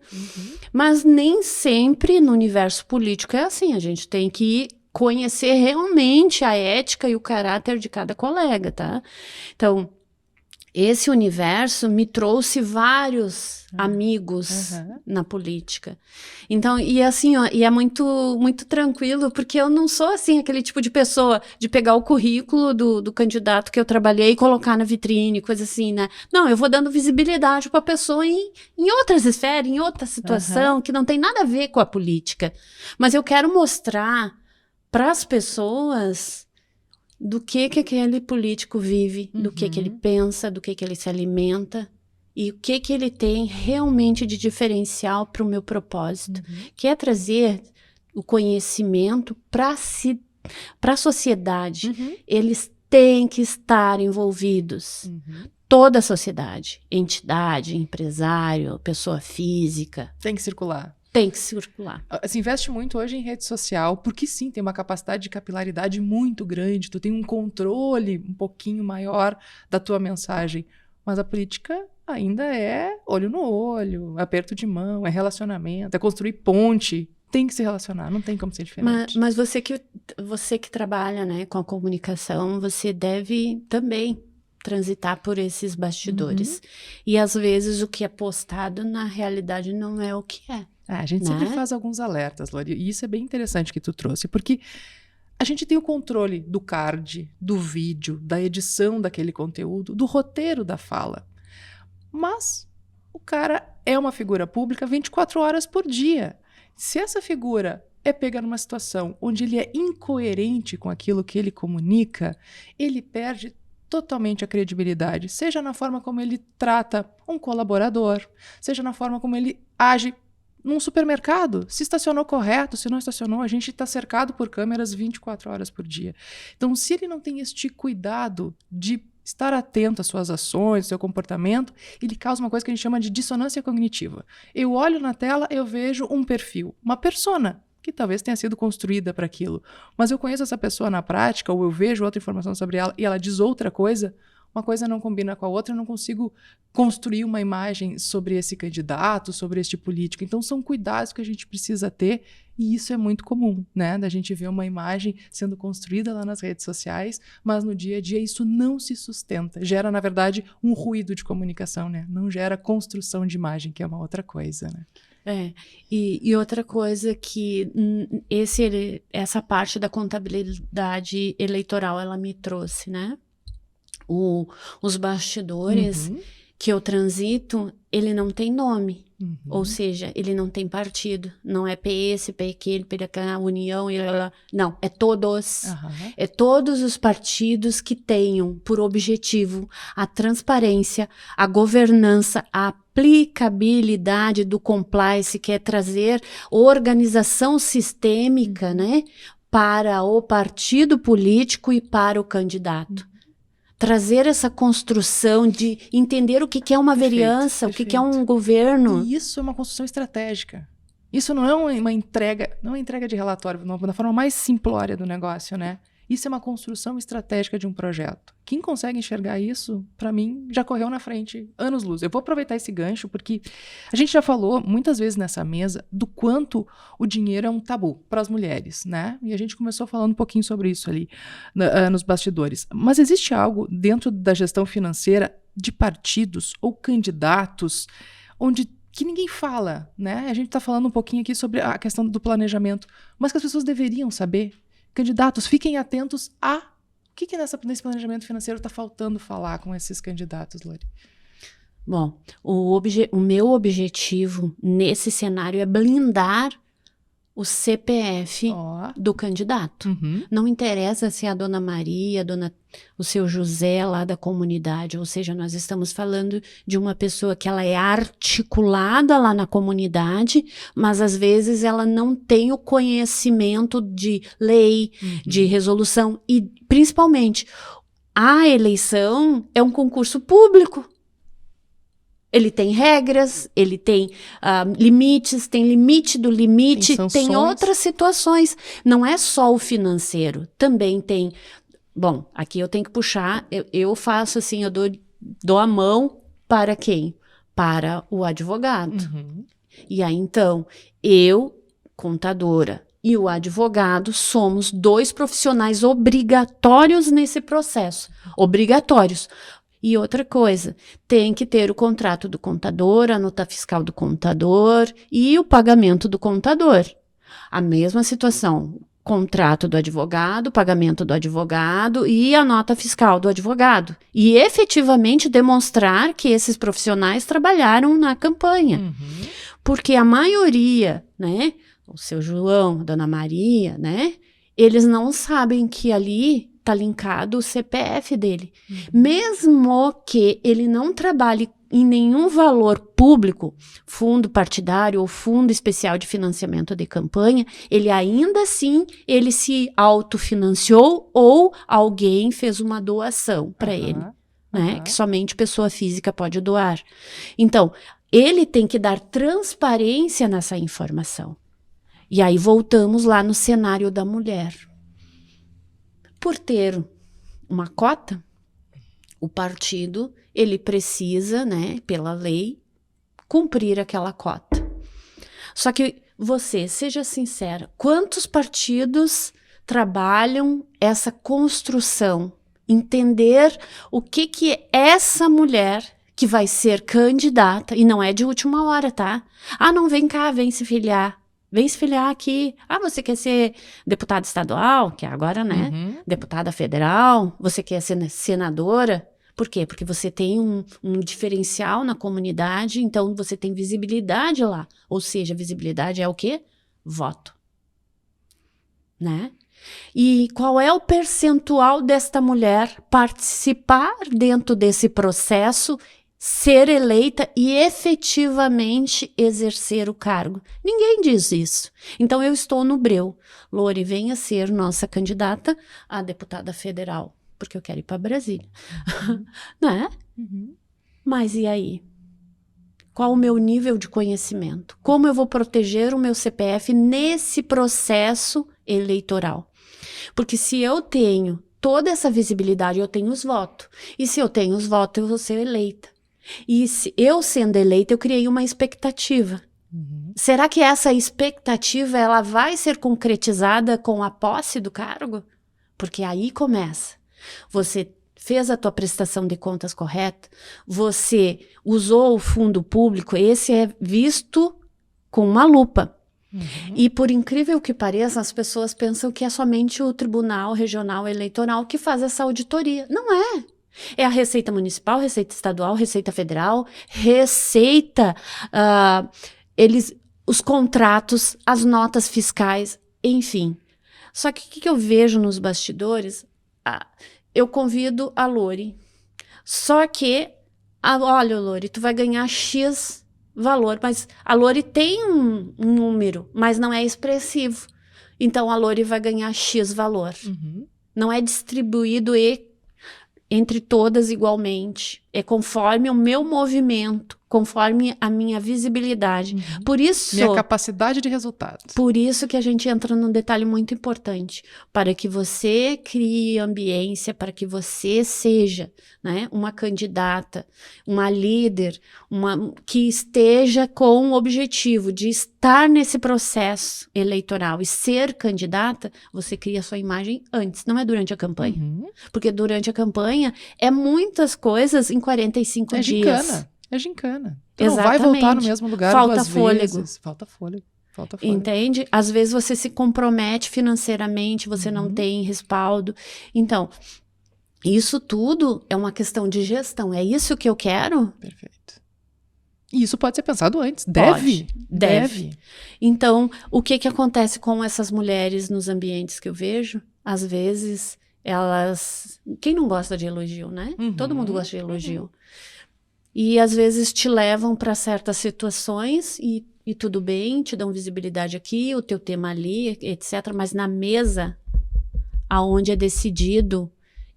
Mas nem sempre no universo político é assim. A gente tem que conhecer realmente a ética e o caráter de cada colega, tá? Então, esse universo me trouxe vários amigos na política. Então, e assim, ó, e é muito, muito tranquilo, porque eu não sou assim, aquele tipo de pessoa de pegar o currículo do candidato que eu trabalhei e colocar na vitrine, coisa assim, né? Não, eu vou dando visibilidade para a pessoa em outras esferas, em outra situação, que não tem nada a ver com a política. Mas eu quero mostrar para as pessoas do que aquele político vive, do que ele pensa, do que ele se alimenta e o que ele tem realmente de diferencial para o meu propósito, que é trazer o conhecimento para a sociedade. Eles têm que estar envolvidos. Toda a sociedade, entidade, empresário, pessoa física. Tem que circular. Tem que circular. Se investe muito hoje em rede social, porque sim, tem uma capacidade de capilaridade muito grande, tu tem um controle um pouquinho maior da tua mensagem. Mas a política ainda é olho no olho, aperto de mão, é relacionamento, é construir ponte. Tem que se relacionar, não tem como ser diferente. Mas você que trabalha, né, com a comunicação, você deve também transitar por esses bastidores. E às vezes o que é postado na realidade não é o que é. A gente sempre faz alguns alertas, Lori, e isso é bem interessante que tu trouxe, porque a gente tem o controle do card, do vídeo, da edição daquele conteúdo, do roteiro da fala. Mas o cara é uma figura pública 24 horas por dia. Se essa figura é pega numa situação onde ele é incoerente com aquilo que ele comunica, ele perde totalmente a credibilidade, seja na forma como ele trata um colaborador, seja na forma como ele age num supermercado, se estacionou correto, se não estacionou, a gente está cercado por câmeras 24 horas por dia. Então, se ele não tem este cuidado de estar atento às suas ações, ao seu comportamento, ele causa uma coisa que a gente chama de dissonância cognitiva. Eu olho na tela, eu vejo um perfil, uma persona, que talvez tenha sido construída para aquilo. Mas eu conheço essa pessoa na prática, ou eu vejo outra informação sobre ela e ela diz outra coisa, uma coisa não combina com a outra, eu não consigo construir uma imagem sobre esse candidato, sobre este político. Então, são cuidados que a gente precisa ter, e isso é muito comum, né? Da gente ver uma imagem sendo construída lá nas redes sociais, mas no dia a dia isso não se sustenta. Gera, na verdade, um ruído de comunicação, né? Não gera construção de imagem, que é uma outra coisa, né? E outra coisa que essa parte da contabilidade eleitoral, ela me trouxe, né? Os bastidores que eu transito, ele não tem nome. Ou seja, ele não tem partido. Não é PS, PQ, PDK, União, não, é todos. É todos os partidos que tenham por objetivo a transparência, a governança, a aplicabilidade do compliance, que é trazer organização sistêmica, né, para o partido político e para o candidato. Trazer essa construção de entender o que é uma vereança, o que é um governo. E isso é uma construção estratégica. Isso não é uma entrega, não é uma entrega de relatório, da forma mais simplória do negócio, né? Isso é uma construção estratégica de um projeto. Quem consegue enxergar isso, para mim, já correu na frente, anos-luz. Eu vou aproveitar esse gancho porque a gente já falou muitas vezes nessa mesa do quanto o dinheiro é um tabu para as mulheres, né? E a gente começou falando um pouquinho sobre isso ali nos bastidores. Mas existe algo dentro da gestão financeira de partidos ou candidatos que ninguém fala, né? A gente está falando um pouquinho aqui sobre a questão do planejamento, mas que as pessoas deveriam saber. Candidatos, fiquem atentos a o que nesse planejamento financeiro está faltando falar com esses candidatos, Lori. Bom, o meu objetivo nesse cenário é blindar o CPF do candidato. Uhum. Não interessa se é a dona Maria, o seu José lá da comunidade, ou seja, nós estamos falando de uma pessoa que ela é articulada lá na comunidade, mas às vezes ela não tem o conhecimento de lei, de resolução e principalmente a eleição é um concurso público. Ele tem regras, ele tem limites, tem limite do limite, tem outras situações. Não é só o financeiro, também tem... Bom, aqui eu tenho que puxar, eu faço assim, eu dou a mão para quem? Para o advogado. Uhum. E aí, então, eu, contadora, e o advogado somos 2 profissionais obrigatórios nesse processo. Obrigatórios. E outra coisa, tem que ter o contrato do contador, a nota fiscal do contador e o pagamento do contador. A mesma situação, contrato do advogado, pagamento do advogado e a nota fiscal do advogado. E efetivamente demonstrar que esses profissionais trabalharam na campanha. Uhum. Porque a maioria, né, o seu João, a dona Maria, né, eles não sabem que ali está linkado o CPF dele. Mesmo que ele não trabalhe em nenhum valor público, fundo partidário ou fundo especial de financiamento de campanha, ele ainda assim, ele se autofinanciou ou alguém fez uma doação para ele, né? Que somente pessoa física pode doar. Então, ele tem que dar transparência nessa informação. E aí voltamos lá no cenário da mulher. Por ter uma cota, o partido, ele precisa, né, pela lei, cumprir aquela cota. Só que você, seja sincera, quantos partidos trabalham essa construção? Entender o que é essa mulher que vai ser candidata, e não é de última hora, tá? Ah, não, vem cá, vem se filiar. Vem se filiar aqui. Ah, você quer ser deputada estadual? Que é agora, né? Deputada federal? Você quer ser senadora? Por quê? Porque você tem um diferencial na comunidade, então você tem visibilidade lá. Ou seja, visibilidade é o quê? Voto. Né? E qual é o percentual desta mulher participar dentro desse processo, ser eleita e efetivamente exercer o cargo? Ninguém diz isso. Então eu estou no breu. Lori, venha ser nossa candidata a deputada federal, porque eu quero ir para Brasília. Né? Mas e aí? Qual o meu nível de conhecimento? Como eu vou proteger o meu CPF nesse processo eleitoral? Porque se eu tenho toda essa visibilidade, eu tenho os votos. E se eu tenho os votos, eu vou ser eleita. E se eu sendo eleita, eu criei uma expectativa. Será que essa expectativa ela vai ser concretizada com a posse do cargo? Porque aí começa. Você fez a tua prestação de contas correta, você usou o fundo público, esse é visto com uma lupa. E por incrível que pareça, as pessoas pensam que é somente o Tribunal Regional Eleitoral que faz essa auditoria. Não é. É a Receita Municipal, Receita Estadual, Receita Federal, Receita, os contratos, as notas fiscais, enfim. Só que o que eu vejo nos bastidores? Eu convido a Lori. Só que, olha, Lori, tu vai ganhar X valor, mas a Lori tem um número, mas não é expressivo. Então, a Lori vai ganhar X valor. Não é distribuído entre todas igualmente. É conforme o meu movimento, conforme a minha visibilidade. Por isso... Minha capacidade de resultados. Por isso que a gente entra num detalhe muito importante, para que você crie ambiência, para que você seja, né, uma candidata, uma líder, que esteja com o objetivo de estar nesse processo eleitoral e ser candidata, você cria a sua imagem antes, não é durante a campanha. Porque durante a campanha é muitas coisas em 45 dias. Gincana. É gincana. Tu não Exatamente. vai voltar no mesmo lugar Falta duas fôlego. vezes. Falta fôlego. Falta fôlego. Entende? Às vezes você se compromete financeiramente, você não tem respaldo. Então, isso tudo é uma questão de gestão. É isso que eu quero? Perfeito. E isso pode ser pensado antes. Deve. Então, o que acontece com essas mulheres nos ambientes que eu vejo? Às vezes, elas... Quem não gosta de elogio, né? Todo mundo gosta de elogio. E às vezes te levam para certas situações e tudo bem, te dão visibilidade aqui, o teu tema ali, etc. Mas na mesa, aonde é decidido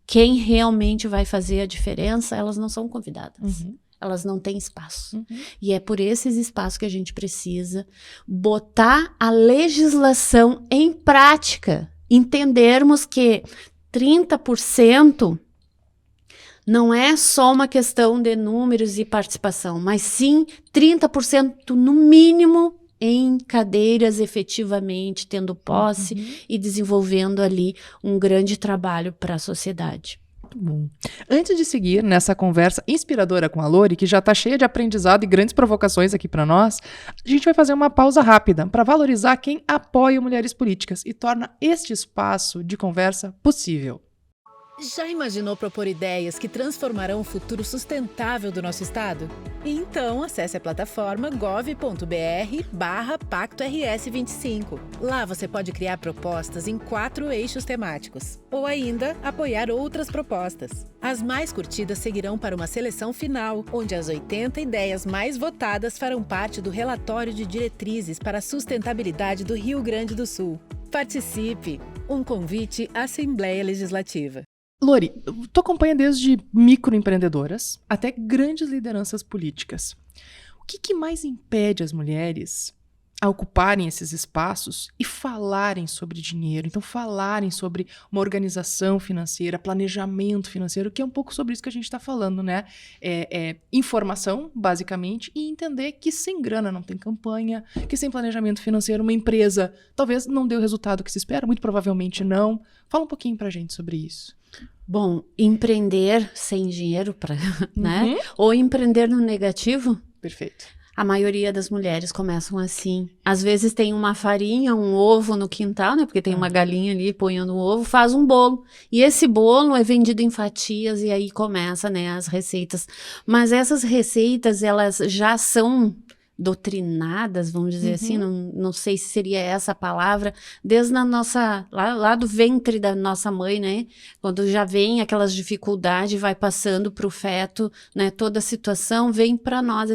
quem realmente vai fazer a diferença, elas não são convidadas. Elas não têm espaço. E é por esses espaços que a gente precisa botar a legislação em prática. Entendermos que 30% não é só uma questão de números e participação, mas sim 30% no mínimo em cadeiras efetivamente, tendo posse e desenvolvendo ali um grande trabalho para a sociedade. Muito bom. Antes de seguir nessa conversa inspiradora com a Lori, que já está cheia de aprendizado e grandes provocações aqui para nós, a gente vai fazer uma pausa rápida para valorizar quem apoia Mulheres Políticas e torna este espaço de conversa possível. Já imaginou propor ideias que transformarão o futuro sustentável do nosso estado? Então, acesse a plataforma gov.br/PactoRS25. Lá você pode criar propostas em 4 eixos temáticos, ou ainda apoiar outras propostas. As mais curtidas seguirão para uma seleção final, onde as 80 ideias mais votadas farão parte do relatório de diretrizes para a sustentabilidade do Rio Grande do Sul. Participe! Um convite à Assembleia Legislativa. Lori, tu acompanha desde microempreendedoras até grandes lideranças políticas. O que mais impede as mulheres a ocuparem esses espaços e falarem sobre dinheiro? Então, falarem sobre uma organização financeira, planejamento financeiro, que é um pouco sobre isso que a gente está falando, né? Informação, basicamente, e entender que sem grana não tem campanha, que sem planejamento financeiro uma empresa talvez não dê o resultado que se espera, muito provavelmente não. Fala um pouquinho pra gente sobre isso. Bom, empreender sem dinheiro, né? Ou empreender no negativo. Perfeito. A maioria das mulheres começam assim. Às vezes tem uma farinha, um ovo no quintal, né? Porque tem uma galinha ali ponhando um ovo, faz um bolo. E esse bolo é vendido em fatias e aí começa, né, as receitas. Mas essas receitas, elas já são doutrinadas, vamos dizer assim, não sei se seria essa a palavra, desde a nossa, lá do ventre da nossa mãe, né, quando já vem aquelas dificuldades, vai passando para o feto, né, toda a situação, vem para nós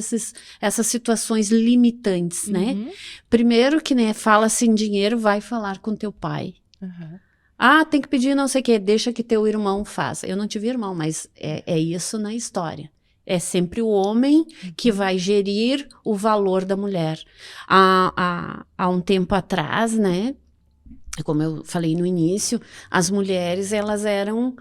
essas situações limitantes, né, primeiro que, né, fala sem dinheiro, vai falar com teu pai. Ah, tem que pedir não sei o que, deixa que teu irmão faça. Eu não tive irmão, mas é isso na história. É sempre o homem que vai gerir o valor da mulher. Há um tempo atrás, né, como eu falei no início, as mulheres, elas eram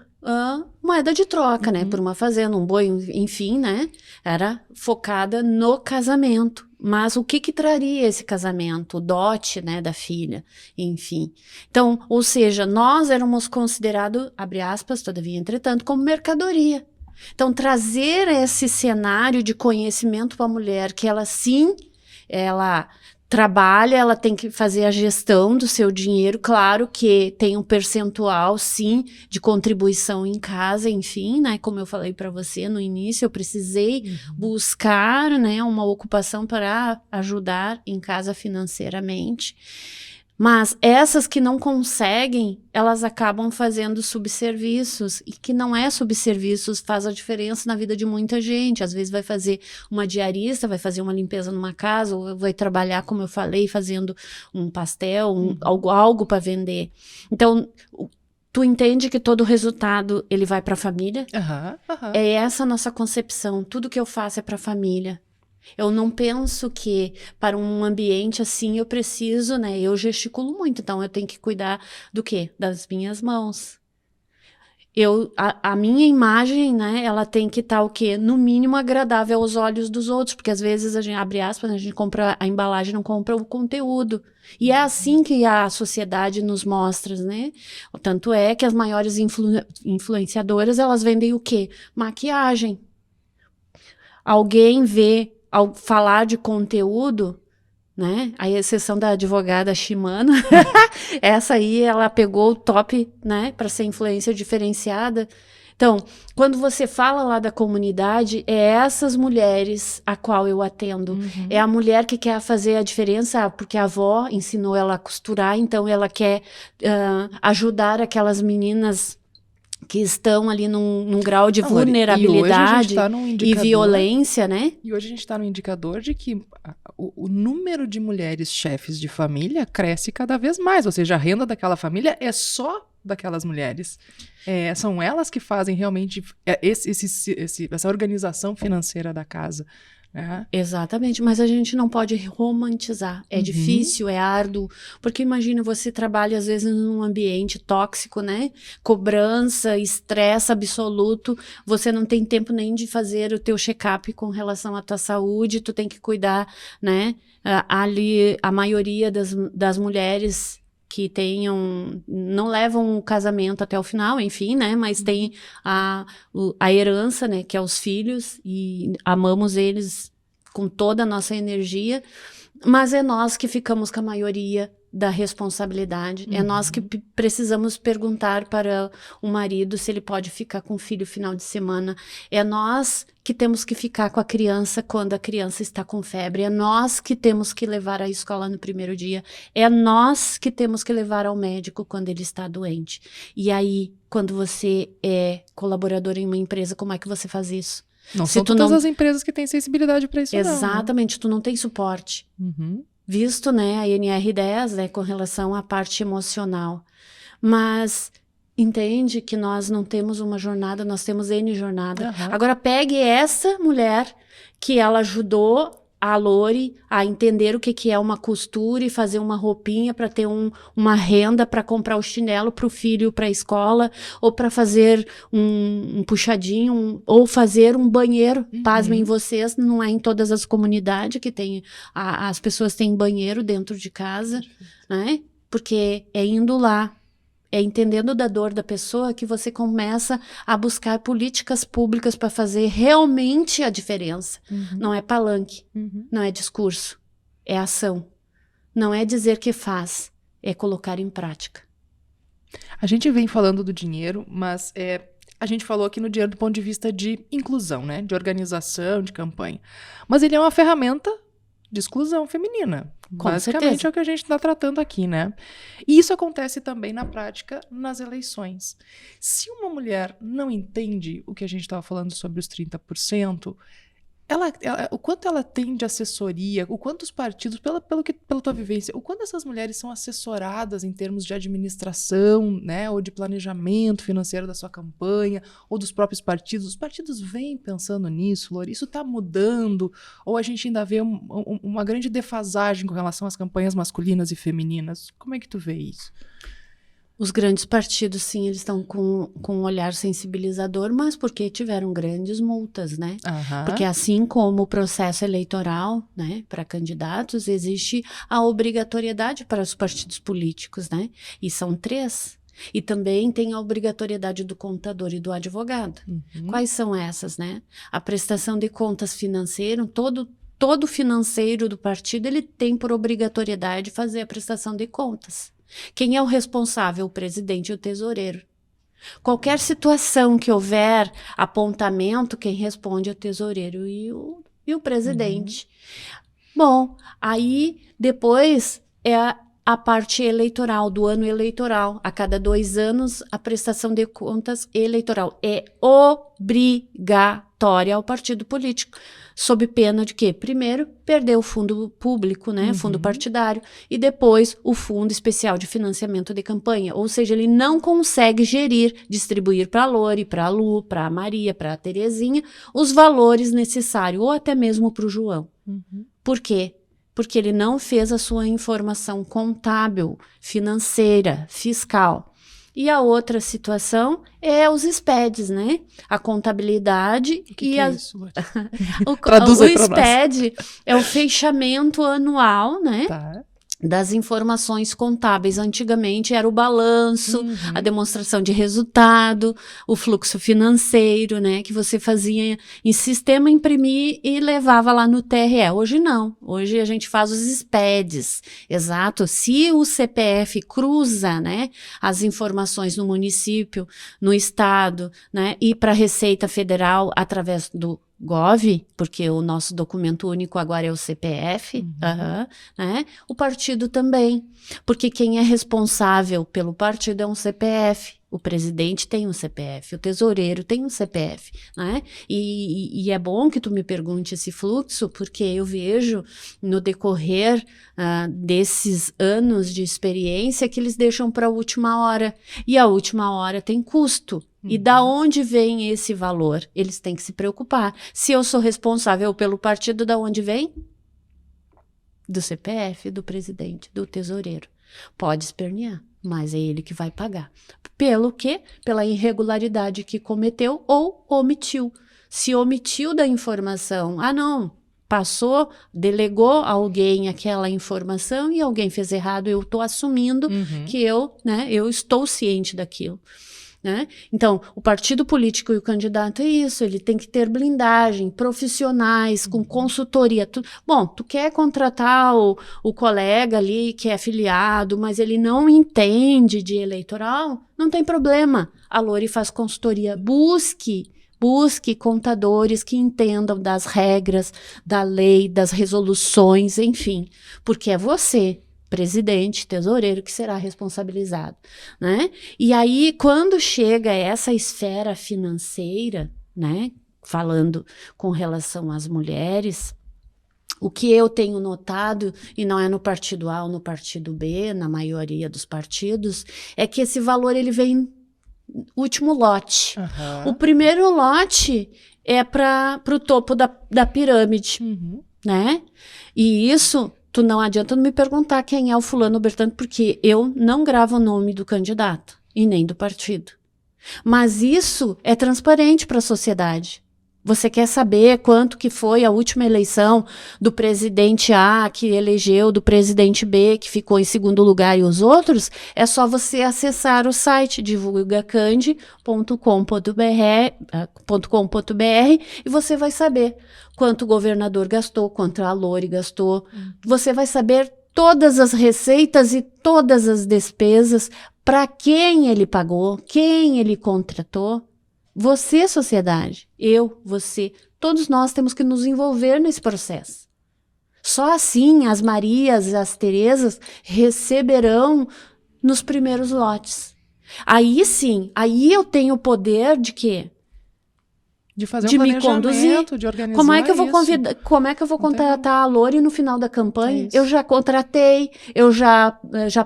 moeda de troca, né, por uma fazenda, um boi, enfim, né, era focada no casamento. Mas o que traria esse casamento? O dote, né, da filha, enfim. Então, ou seja, nós éramos considerados, abre aspas, todavia, entretanto, como mercadoria. Então, trazer esse cenário de conhecimento para a mulher, que ela sim, ela trabalha, ela tem que fazer a gestão do seu dinheiro, claro que tem um percentual, sim, de contribuição em casa, enfim, né, como eu falei para você no início, eu precisei buscar, né, uma ocupação para ajudar em casa financeiramente. Mas essas que não conseguem, elas acabam fazendo subserviços, e que não é subserviços, faz a diferença na vida de muita gente. Às vezes vai fazer uma diarista, vai fazer uma limpeza numa casa, ou vai trabalhar, como eu falei, fazendo um pastel, algo para vender. Então, tu entende que todo o resultado, ele vai para a família? É essa a nossa concepção, tudo que eu faço é para a família. Eu não penso que para um ambiente assim eu preciso, né? Eu gesticulo muito, então eu tenho que cuidar do quê? Das minhas mãos. A minha imagem, né, ela tem que estar o quê? No mínimo agradável aos olhos dos outros, porque às vezes a gente, abre aspas, a gente compra a embalagem, não compra o conteúdo. E é assim que a sociedade nos mostra, né? Tanto é que as maiores influenciadoras, elas vendem o quê? Maquiagem. Alguém vê, ao falar de conteúdo, né? A exceção da advogada Shimano, essa aí ela pegou o top, né, para ser influência diferenciada. Então, quando você fala lá da comunidade, é essas mulheres a qual eu atendo. É a mulher que quer fazer a diferença, porque a avó ensinou ela a costurar, então ela quer ajudar aquelas meninas que estão ali num grau de vulnerabilidade e violência, né? E hoje a gente está no indicador de que o número de mulheres chefes de família cresce cada vez mais, ou seja, a renda daquela família é só daquelas mulheres. São elas que fazem realmente essa organização financeira da casa. Exatamente, mas a gente não pode romantizar. É difícil, é árduo, porque imagina, você trabalha às vezes num ambiente tóxico, né? Cobrança, estresse absoluto, você não tem tempo nem de fazer o teu check-up com relação à tua saúde, tu tem que cuidar, né? Ali, a maioria das mulheres que não levam o casamento até o final, enfim, né? Mas tem a herança, né? Que é os filhos, e amamos eles com toda a nossa energia, mas é nós que ficamos com a maioria da responsabilidade. É nós que precisamos perguntar para o marido se ele pode ficar com o filho final de semana. É nós que temos que ficar com a criança quando a criança está com febre. É nós que temos que levar à escola no primeiro dia. É nós que temos que levar ao médico quando ele está doente. E aí, quando você é colaborador em uma empresa, como é que você faz isso? Não são todas as empresas que têm sensibilidade para isso. Exatamente, tu não tem suporte. Visto, né, a NR10, né, com relação à parte emocional. Mas entende que nós não temos uma jornada, nós temos N jornada. Agora pegue essa mulher que ela ajudou a Lori a entender o que é uma costura e fazer uma roupinha para ter uma renda para comprar o chinelo para o filho para a escola, ou para fazer um puxadinho, ou fazer um banheiro. Pasmem vocês, não é em todas as comunidades que tem, as pessoas têm banheiro dentro de casa, né? Porque é indo lá, é entendendo da dor da pessoa que você começa a buscar políticas públicas para fazer realmente a diferença. Não é palanque, não é discurso, é ação. Não é dizer que faz, é colocar em prática. A gente vem falando do dinheiro, mas a gente falou aqui no dinheiro do ponto de vista de inclusão, né? De organização, de campanha. Mas ele é uma ferramenta de exclusão feminina. Com Basicamente certeza. é o que a gente está tratando aqui, né? E isso acontece também na prática nas eleições. Se uma mulher não entende o que a gente estava falando sobre os 30%, o quanto ela tem de assessoria, o quanto os partidos, pela tua vivência, o quanto essas mulheres são assessoradas em termos de administração, né, ou de planejamento financeiro da sua campanha, ou dos próprios partidos. Os partidos vêm pensando nisso, Lori? Isso está mudando? Ou a gente ainda vê uma grande defasagem com relação às campanhas masculinas e femininas? Como é que tu vê isso? Os grandes partidos, sim, eles estão com um olhar sensibilizador, mas porque tiveram grandes multas, né? Porque assim como o processo eleitoral, né, para candidatos, existe a obrigatoriedade para os partidos políticos, né? E são 3. E também tem a obrigatoriedade do contador e do advogado. Quais são essas, né? A prestação de contas financeira, todo financeiro do partido, ele tem por obrigatoriedade fazer a prestação de contas. Quem é o responsável? O presidente e o tesoureiro. Qualquer situação que houver apontamento, quem responde é o tesoureiro e o presidente. Bom, aí depois é a parte eleitoral, do ano eleitoral. A cada 2 anos, a prestação de contas eleitoral é obrigatória. doatória ao partido político, sob pena de quê? Primeiro, perder o fundo público, né, fundo partidário, e depois o fundo especial de financiamento de campanha, ou seja, ele não consegue distribuir para a Lore, para a Lu, para a Maria, para a Terezinha, os valores necessários, ou até mesmo para o João. Por quê? Porque ele não fez a sua informação contábil, financeira, fiscal. E a outra situação é os SPEDs, né? A contabilidade O que é isso? o SPED é o fechamento anual, né? Tá. Das informações contábeis. Antigamente era o balanço, a demonstração de resultado, o fluxo financeiro, né, que você fazia em sistema, imprimir e levava lá no TRE. Hoje não. Hoje a gente faz os SPEDs. Exato. Se o CPF cruza, né, as informações no município, no estado, né, e para a Receita Federal através do Gov, porque o nosso documento único agora é o CPF, né? O partido também, porque quem é responsável pelo partido é um CPF, o presidente tem um CPF, o tesoureiro tem um CPF, né? E é bom que tu me pergunte esse fluxo, porque eu vejo no decorrer desses anos de experiência que eles deixam para a última hora, e a última hora tem custo. E da onde vem esse valor? Eles têm que se preocupar. Se eu sou responsável pelo partido, da onde vem? Do CPF, do presidente, do tesoureiro. Pode espernear, mas é ele que vai pagar. Pelo quê? Pela irregularidade que cometeu ou omitiu. Se omitiu da informação, não, passou, delegou a alguém aquela informação e alguém fez errado, eu estou assumindo que eu estou ciente daquilo. Né? Então, o partido político e o candidato é isso, ele tem que ter blindagem, profissionais, com consultoria. Tu quer contratar o colega ali que é afiliado, mas ele não entende de eleitoral, não tem problema. A Lore faz consultoria. Busque contadores que entendam das regras, da lei, das resoluções, enfim, porque é você, presidente, tesoureiro, que será responsabilizado, né? E aí, quando chega essa esfera financeira, né, falando com relação às mulheres, o que eu tenho notado, e não é no partido A ou no partido B, na maioria dos partidos, é que esse valor ele vem último lote. O primeiro lote é para o topo da pirâmide, né? E isso... Tu não adianta me perguntar quem é o fulano Bertano, porque eu não gravo o nome do candidato e nem do partido. Mas isso é transparente para a sociedade. Você quer saber quanto que foi a última eleição do presidente A que elegeu, do presidente B que ficou em segundo lugar e os outros? É só você acessar o site divulgacande.com.br e você vai saber quanto o governador gastou, quanto a Lore gastou. Você vai saber todas as receitas e todas as despesas, para quem ele pagou, quem ele contratou. Você, sociedade, eu, você, todos nós temos que nos envolver nesse processo. Só assim as Marias e as Terezas receberão nos primeiros lotes. Aí sim, aí eu tenho o poder de quê? De fazer de um me conduzir, de organizar como é que eu vou isso. Como é que eu vou contratar a Lore no final da campanha? É Eu já contratei, eu já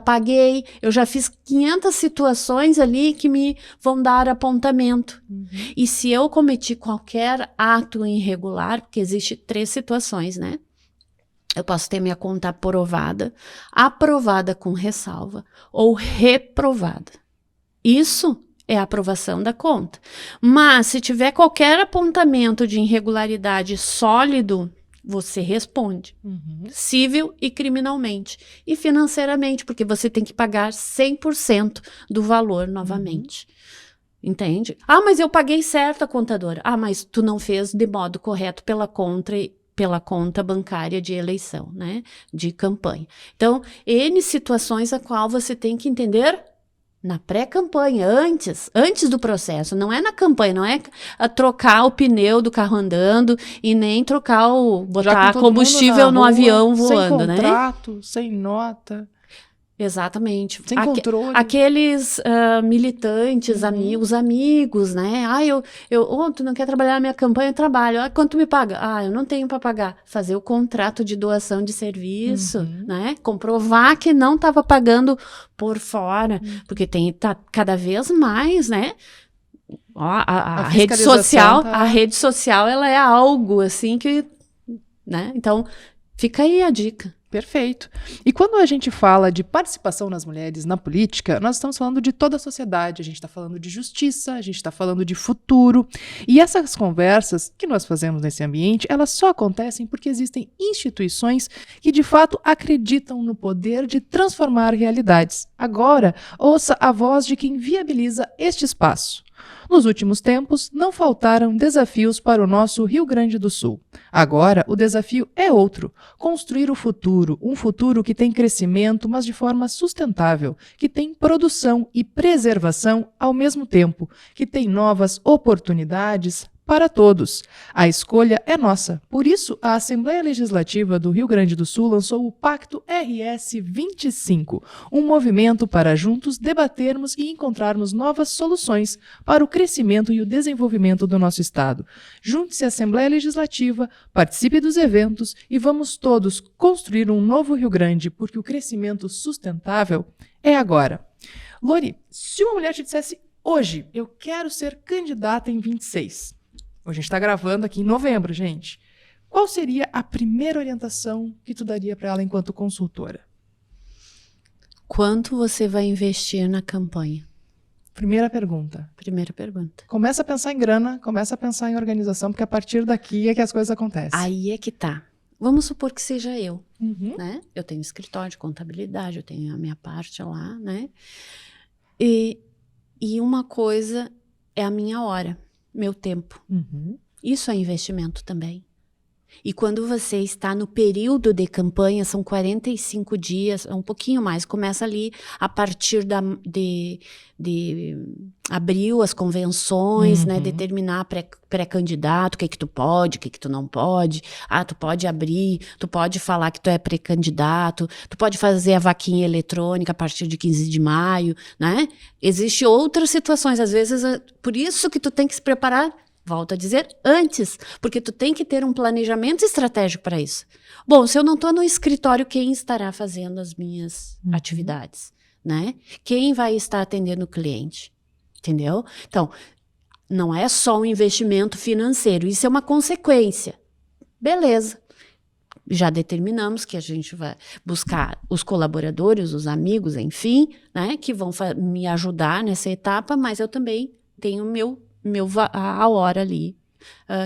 paguei, eu já fiz 500 situações ali que me vão dar apontamento. E se eu cometi qualquer ato irregular, porque existe 3 situações, né? Eu posso ter minha conta aprovada com ressalva ou reprovada. Isso é a aprovação da conta. Mas, se tiver qualquer apontamento de irregularidade sólido, você responde. Civil e criminalmente. E financeiramente, porque você tem que pagar 100% do valor novamente. Entende? Mas eu paguei certo a contadora. Mas tu não fez de modo correto pela conta bancária de eleição, né? De campanha. Então, N situações a qual você tem que entender na pré-campanha, antes do processo, não é na campanha, não é trocar o pneu do carro andando e nem botar combustível no avião voando, sem contrato, sem nota. Exatamente. Sem controle. Aqueles militantes, amigos, né? Tu não quer trabalhar na minha campanha? Eu trabalho. Quanto tu me paga? Eu não tenho para pagar. Fazer o contrato de doação de serviço, né? Comprovar que não estava pagando por fora. Porque tá cada vez mais, né? A rede social, a rede social, ela é algo assim que, né? Então, fica aí a dica. Perfeito. E quando a gente fala de participação das mulheres na política, nós estamos falando de toda a sociedade, a gente está falando de justiça, a gente está falando de futuro. E essas conversas que nós fazemos nesse ambiente, elas só acontecem porque existem instituições que de fato acreditam no poder de transformar realidades. Agora, ouça a voz de quem viabiliza este espaço. Nos últimos tempos, não faltaram desafios para o nosso Rio Grande do Sul. Agora, o desafio é outro: construir o futuro, um futuro que tem crescimento, mas de forma sustentável, que tem produção e preservação ao mesmo tempo, que tem novas oportunidades para todos. A escolha é nossa. Por isso, a Assembleia Legislativa do Rio Grande do Sul lançou o Pacto RS 25, um movimento para juntos debatermos e encontrarmos novas soluções para o crescimento e o desenvolvimento do nosso Estado. Junte-se à Assembleia Legislativa, participe dos eventos e vamos todos construir um novo Rio Grande, porque o crescimento sustentável é agora. Lori, se uma mulher te dissesse hoje, eu quero ser candidata em 26, a gente está gravando aqui em novembro, gente. Qual seria a primeira orientação que tu daria para ela enquanto consultora? Quanto você vai investir na campanha? Primeira pergunta. Primeira pergunta. Começa a pensar em grana, começa a pensar em organização, porque a partir daqui é que as coisas acontecem. Aí é que tá. Vamos supor que seja eu, né? Eu tenho escritório de contabilidade, eu tenho a minha parte lá, né? E uma coisa é a minha hora. Meu tempo. Isso é investimento também. E quando você está no período de campanha, são 45 dias, um pouquinho mais, começa ali a partir de abril, as convenções, né, determinar pré-candidato, o que tu pode, o que tu não pode. Tu pode abrir, tu pode falar que tu é pré-candidato, tu pode fazer a vaquinha eletrônica a partir de 15 de maio, né? Existem outras situações, às vezes, por isso que tu tem que se preparar. Volto a dizer, antes, porque tu tem que ter um planejamento estratégico para isso. Bom, se eu não estou no escritório, quem estará fazendo as minhas atividades, né? Quem vai estar atendendo o cliente, entendeu? Então, não é só um investimento financeiro, isso é uma consequência. Beleza. Já determinamos que a gente vai buscar os colaboradores, os amigos, enfim, né? Que vão me ajudar nessa etapa, mas eu também tenho a hora ali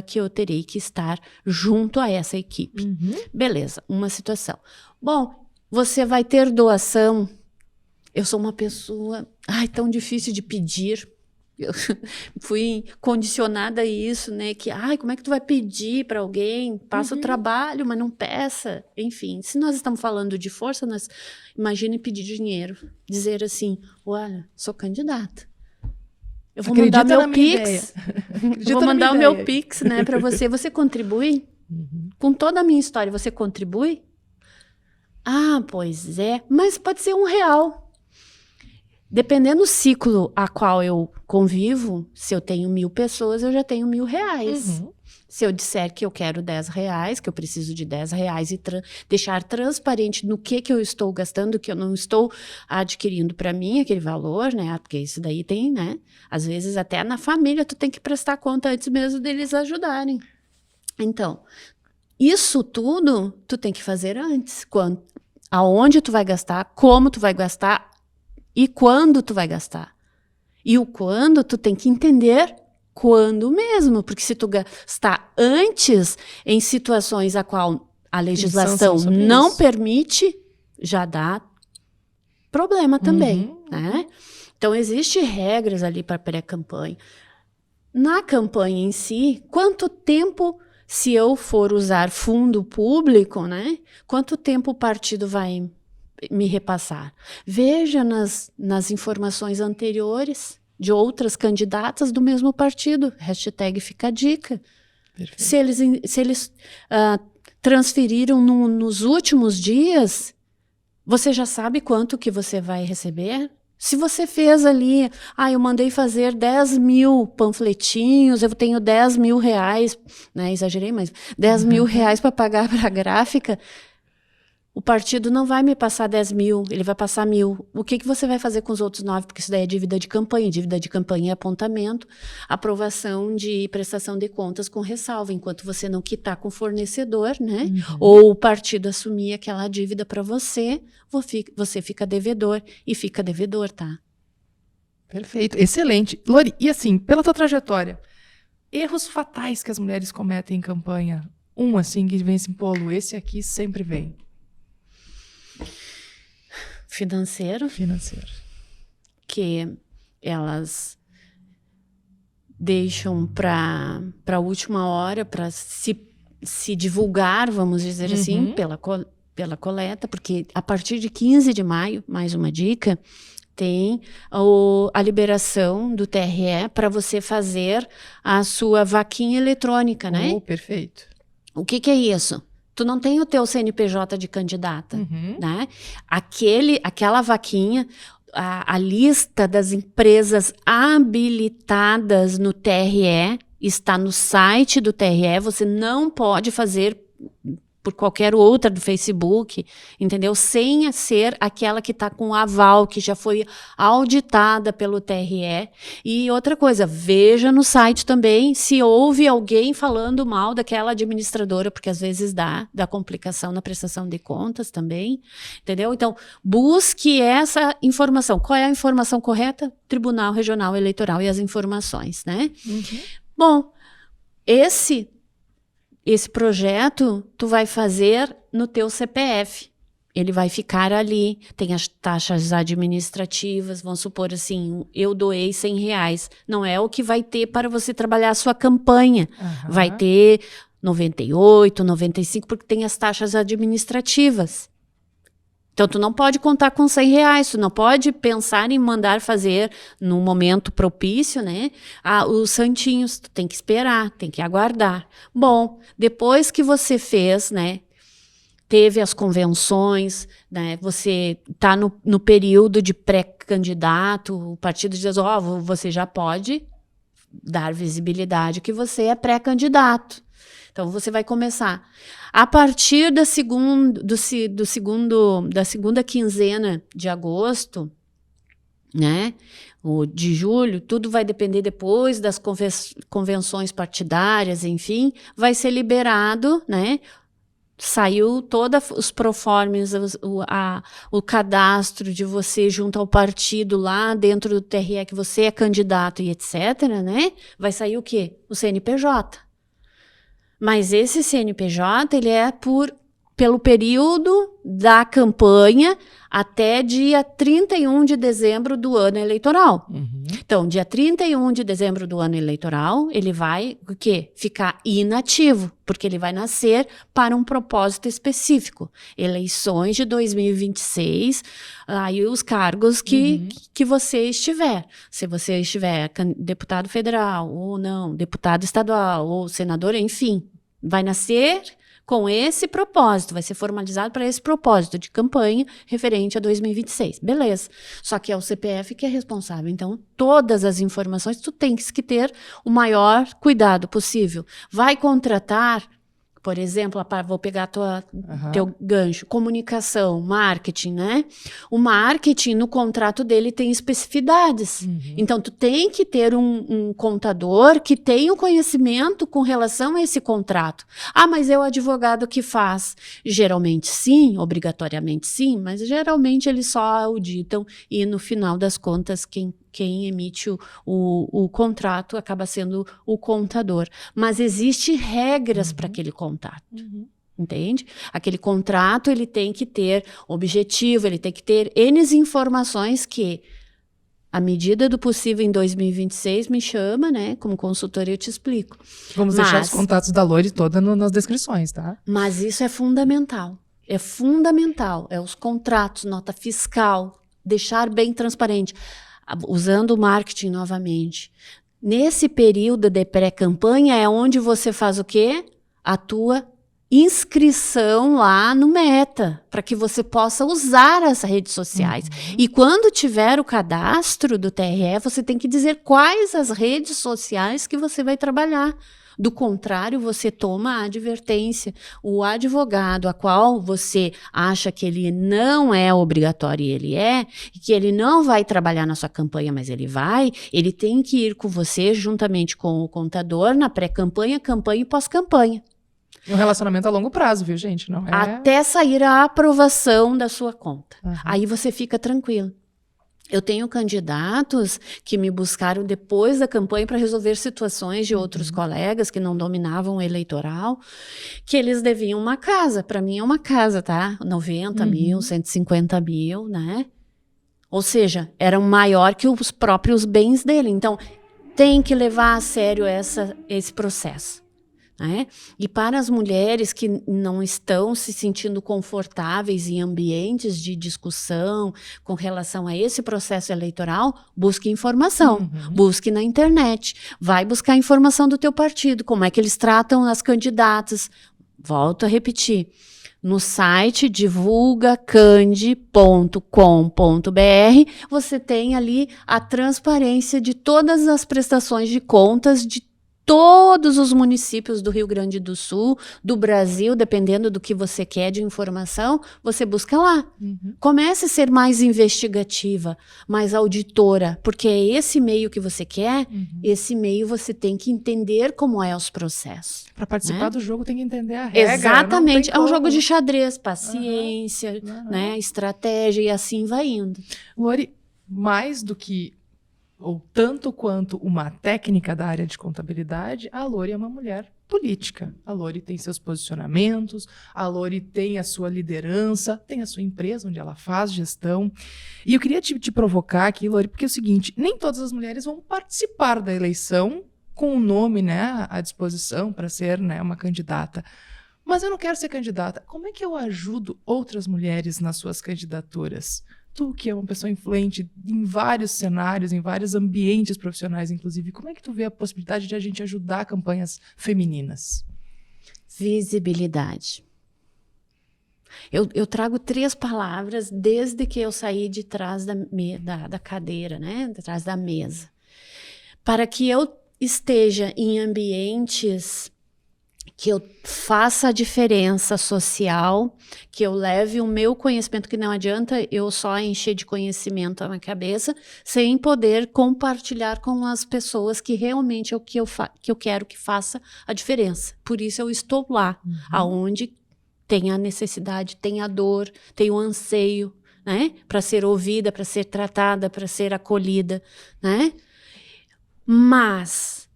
que eu terei que estar junto a essa equipe. Beleza, uma situação. Bom, você vai ter doação. Eu sou uma pessoa tão difícil de pedir. Eu fui condicionada a isso, né? Que, como é que tu vai pedir para alguém? Passa o trabalho, mas não peça. Enfim, se nós estamos falando de força, imagine pedir dinheiro. Dizer assim, olha, sou candidata. Eu vou mandar meu Pix. Vou mandar o meu Pix, né, para você. Você contribui? Com toda a minha história, você contribui? Pois é. Mas pode ser R$1. Dependendo do ciclo a qual eu convivo, se eu tenho 1.000 pessoas, eu já tenho R$1.000. Se eu disser que eu quero R$10, que eu preciso de R$10 e deixar transparente no que eu estou gastando, que eu não estou adquirindo para mim aquele valor, né? Porque isso daí tem, né? Às vezes até na família tu tem que prestar conta antes mesmo deles ajudarem. Então, isso tudo tu tem que fazer antes. Aonde tu vai gastar, como tu vai gastar e quando tu vai gastar. E o quando tu tem que entender quando mesmo, porque se tu gastar antes em situações a qual a legislação não permite, já dá problema também, né? Então, existem regras ali para pré-campanha. Na campanha em si, quanto tempo, se eu for usar fundo público, né? Quanto tempo o partido vai me repassar? Veja nas informações anteriores de outras candidatas do mesmo partido. Hashtag fica a dica. Perfeito. Se eles transferiram nos últimos dias, Você já sabe quanto que você vai receber? Se você fez ali, eu mandei fazer 10 mil panfletinhos, eu tenho 10 mil reais, né, exagerei, mas 10 mil reais para pagar para a gráfica, o partido não vai me passar 10 mil, ele vai passar 1.000. O que você vai fazer com os outros 9? Porque isso daí é dívida de campanha. Dívida de campanha é apontamento, aprovação de prestação de contas com ressalva, enquanto você não quitar com o fornecedor, né? Ou o partido assumir aquela dívida para você, você fica devedor e fica devedor, tá? Perfeito, excelente. Lori, e assim, pela tua trajetória, erros fatais que as mulheres cometem em campanha, assim, que vem assim, pô, Lu, esse aqui sempre vem. Financeiro. Que elas deixam para a última hora para se divulgar, vamos dizer assim, pela coleta, porque a partir de 15 de maio, mais uma dica, tem a liberação do TRE para você fazer a sua vaquinha eletrônica, né? Perfeito. O que é isso? Tu não tem o teu CNPJ de candidata, né? Aquela vaquinha, a lista das empresas habilitadas no TRE está no site do TRE, você não pode fazer por qualquer outra do Facebook, entendeu? Sem ser aquela que está com aval, que já foi auditada pelo TRE. E outra coisa, veja no site também se houve alguém falando mal daquela administradora, porque às vezes dá complicação na prestação de contas também, entendeu? Então, busque essa informação. Qual é a informação correta? Tribunal Regional Eleitoral e as informações, né? Bom, esse projeto tu vai fazer no teu CPF. Ele vai ficar ali, tem as taxas administrativas, vamos supor assim, eu doei 100 reais. Não é o que vai ter para você trabalhar a sua campanha. Vai ter 98, 95, porque tem as taxas administrativas. Então, tu não pode contar com 100 reais, tu não pode pensar em mandar fazer no momento propício, né? Os santinhos, tu tem que esperar, tem que aguardar. Bom, depois que você fez, né? Teve as convenções, né? Você está no período de pré-candidato, o partido diz, você já pode dar visibilidade que você é pré-candidato. Então, você vai começar. A partir da segunda quinzena de agosto, né, ou de julho, tudo vai depender depois das convenções partidárias, enfim, vai ser liberado, né? Saiu todos os proformes, o cadastro de você junto ao partido lá dentro do TRE que você é candidato e etc, né? Vai sair o quê? O CNPJ. Mas esse CNPJ, ele é pelo período da campanha até dia 31 de dezembro do ano eleitoral. Então, dia 31 de dezembro do ano eleitoral, ele vai o quê? Ficar inativo, porque ele vai nascer para um propósito específico. Eleições de 2026, aí os cargos que você estiver. Se você estiver deputado federal ou não, deputado estadual ou senador, enfim, vai nascer com esse propósito, vai ser formalizado para esse propósito de campanha referente a 2026. Beleza. Só que é o CPF que é responsável. Então, todas as informações, tu tens que ter o maior cuidado possível. Vai contratar, por exemplo, vou pegar teu gancho, comunicação, marketing, né? O marketing, no contrato dele, tem especificidades. Então, tu tem que ter um contador que tenha o conhecimento com relação a esse contrato. Mas é o advogado que faz. Geralmente sim, obrigatoriamente sim, mas geralmente eles só auditam e, no final das contas, quem emite o contrato acaba sendo o contador. Mas existem regras para aquele contrato. Entende? Aquele contrato, ele tem que ter objetivo, ele tem que ter N informações que, à medida do possível, em 2026, me chama, né? Como consultora, eu te explico. Vamos deixar os contatos da Lori toda nas descrições, tá? Mas isso é fundamental. É fundamental. É os contratos, nota fiscal, deixar bem transparente. Usando o marketing novamente. Nesse período de pré-campanha é onde você faz o quê? A tua inscrição lá no Meta, para que você possa usar as redes sociais. E quando tiver o cadastro do TRE, você tem que dizer quais as redes sociais que você vai trabalhar. Do contrário, você toma a advertência. O advogado a qual você acha que ele não é obrigatório e ele é, e que ele não vai trabalhar na sua campanha, mas ele tem que ir com você juntamente com o contador na pré-campanha, campanha e pós-campanha. Um relacionamento a longo prazo, viu, gente? Não é... Até sair a aprovação da sua conta. Aí você fica tranquilo. Eu tenho candidatos que me buscaram depois da campanha para resolver situações de outros colegas que não dominavam o eleitoral, que eles deviam uma casa. Para mim é uma casa, tá? 90 mil, 150 mil, né? Ou seja, eram maior que os próprios bens dele. Então, tem que levar a sério esse processo. Né? E para as mulheres que não estão se sentindo confortáveis em ambientes de discussão com relação a esse processo eleitoral, busque informação, busque na internet, vai buscar informação do teu partido, como é que eles tratam as candidatas. Volto a repetir, no site divulgacandi.com.br você tem ali a transparência de todas as prestações de contas de todos os municípios do Rio Grande do Sul, do Brasil, dependendo do que você quer de informação, você busca lá. Comece a ser mais investigativa, mais auditora, porque é esse meio que você quer, esse meio você tem que entender como é os processos. Para participar do jogo tem que entender a regra. Exatamente, é um jogo de xadrez, paciência, né, estratégia e assim vai indo. Lori, mais do que ou tanto quanto uma técnica da área de contabilidade, a Lori é uma mulher política. A Lori tem seus posicionamentos, a Lori tem a sua liderança, tem a sua empresa onde ela faz gestão. E eu queria te provocar aqui, Lori, porque é o seguinte, nem todas as mulheres vão participar da eleição com o nome, né, à disposição para ser, né, uma candidata. Mas eu não quero ser candidata. Como é que eu ajudo outras mulheres nas suas candidaturas? Tu, que é uma pessoa influente em vários cenários, em vários ambientes profissionais, inclusive, como é que tu vê a possibilidade de a gente ajudar campanhas femininas? Visibilidade. Eu trago 3 palavras desde que eu saí de trás da cadeira, né? De trás da mesa. Para que eu esteja em ambientes que eu faça a diferença social, que eu leve o meu conhecimento, que não adianta eu só encher de conhecimento a minha cabeça, sem poder compartilhar com as pessoas que realmente é o que eu quero que faça a diferença. Por isso eu estou lá, aonde tem a necessidade, tem a dor, tem o anseio, né? Para ser ouvida, para ser tratada, para ser acolhida, né? Mas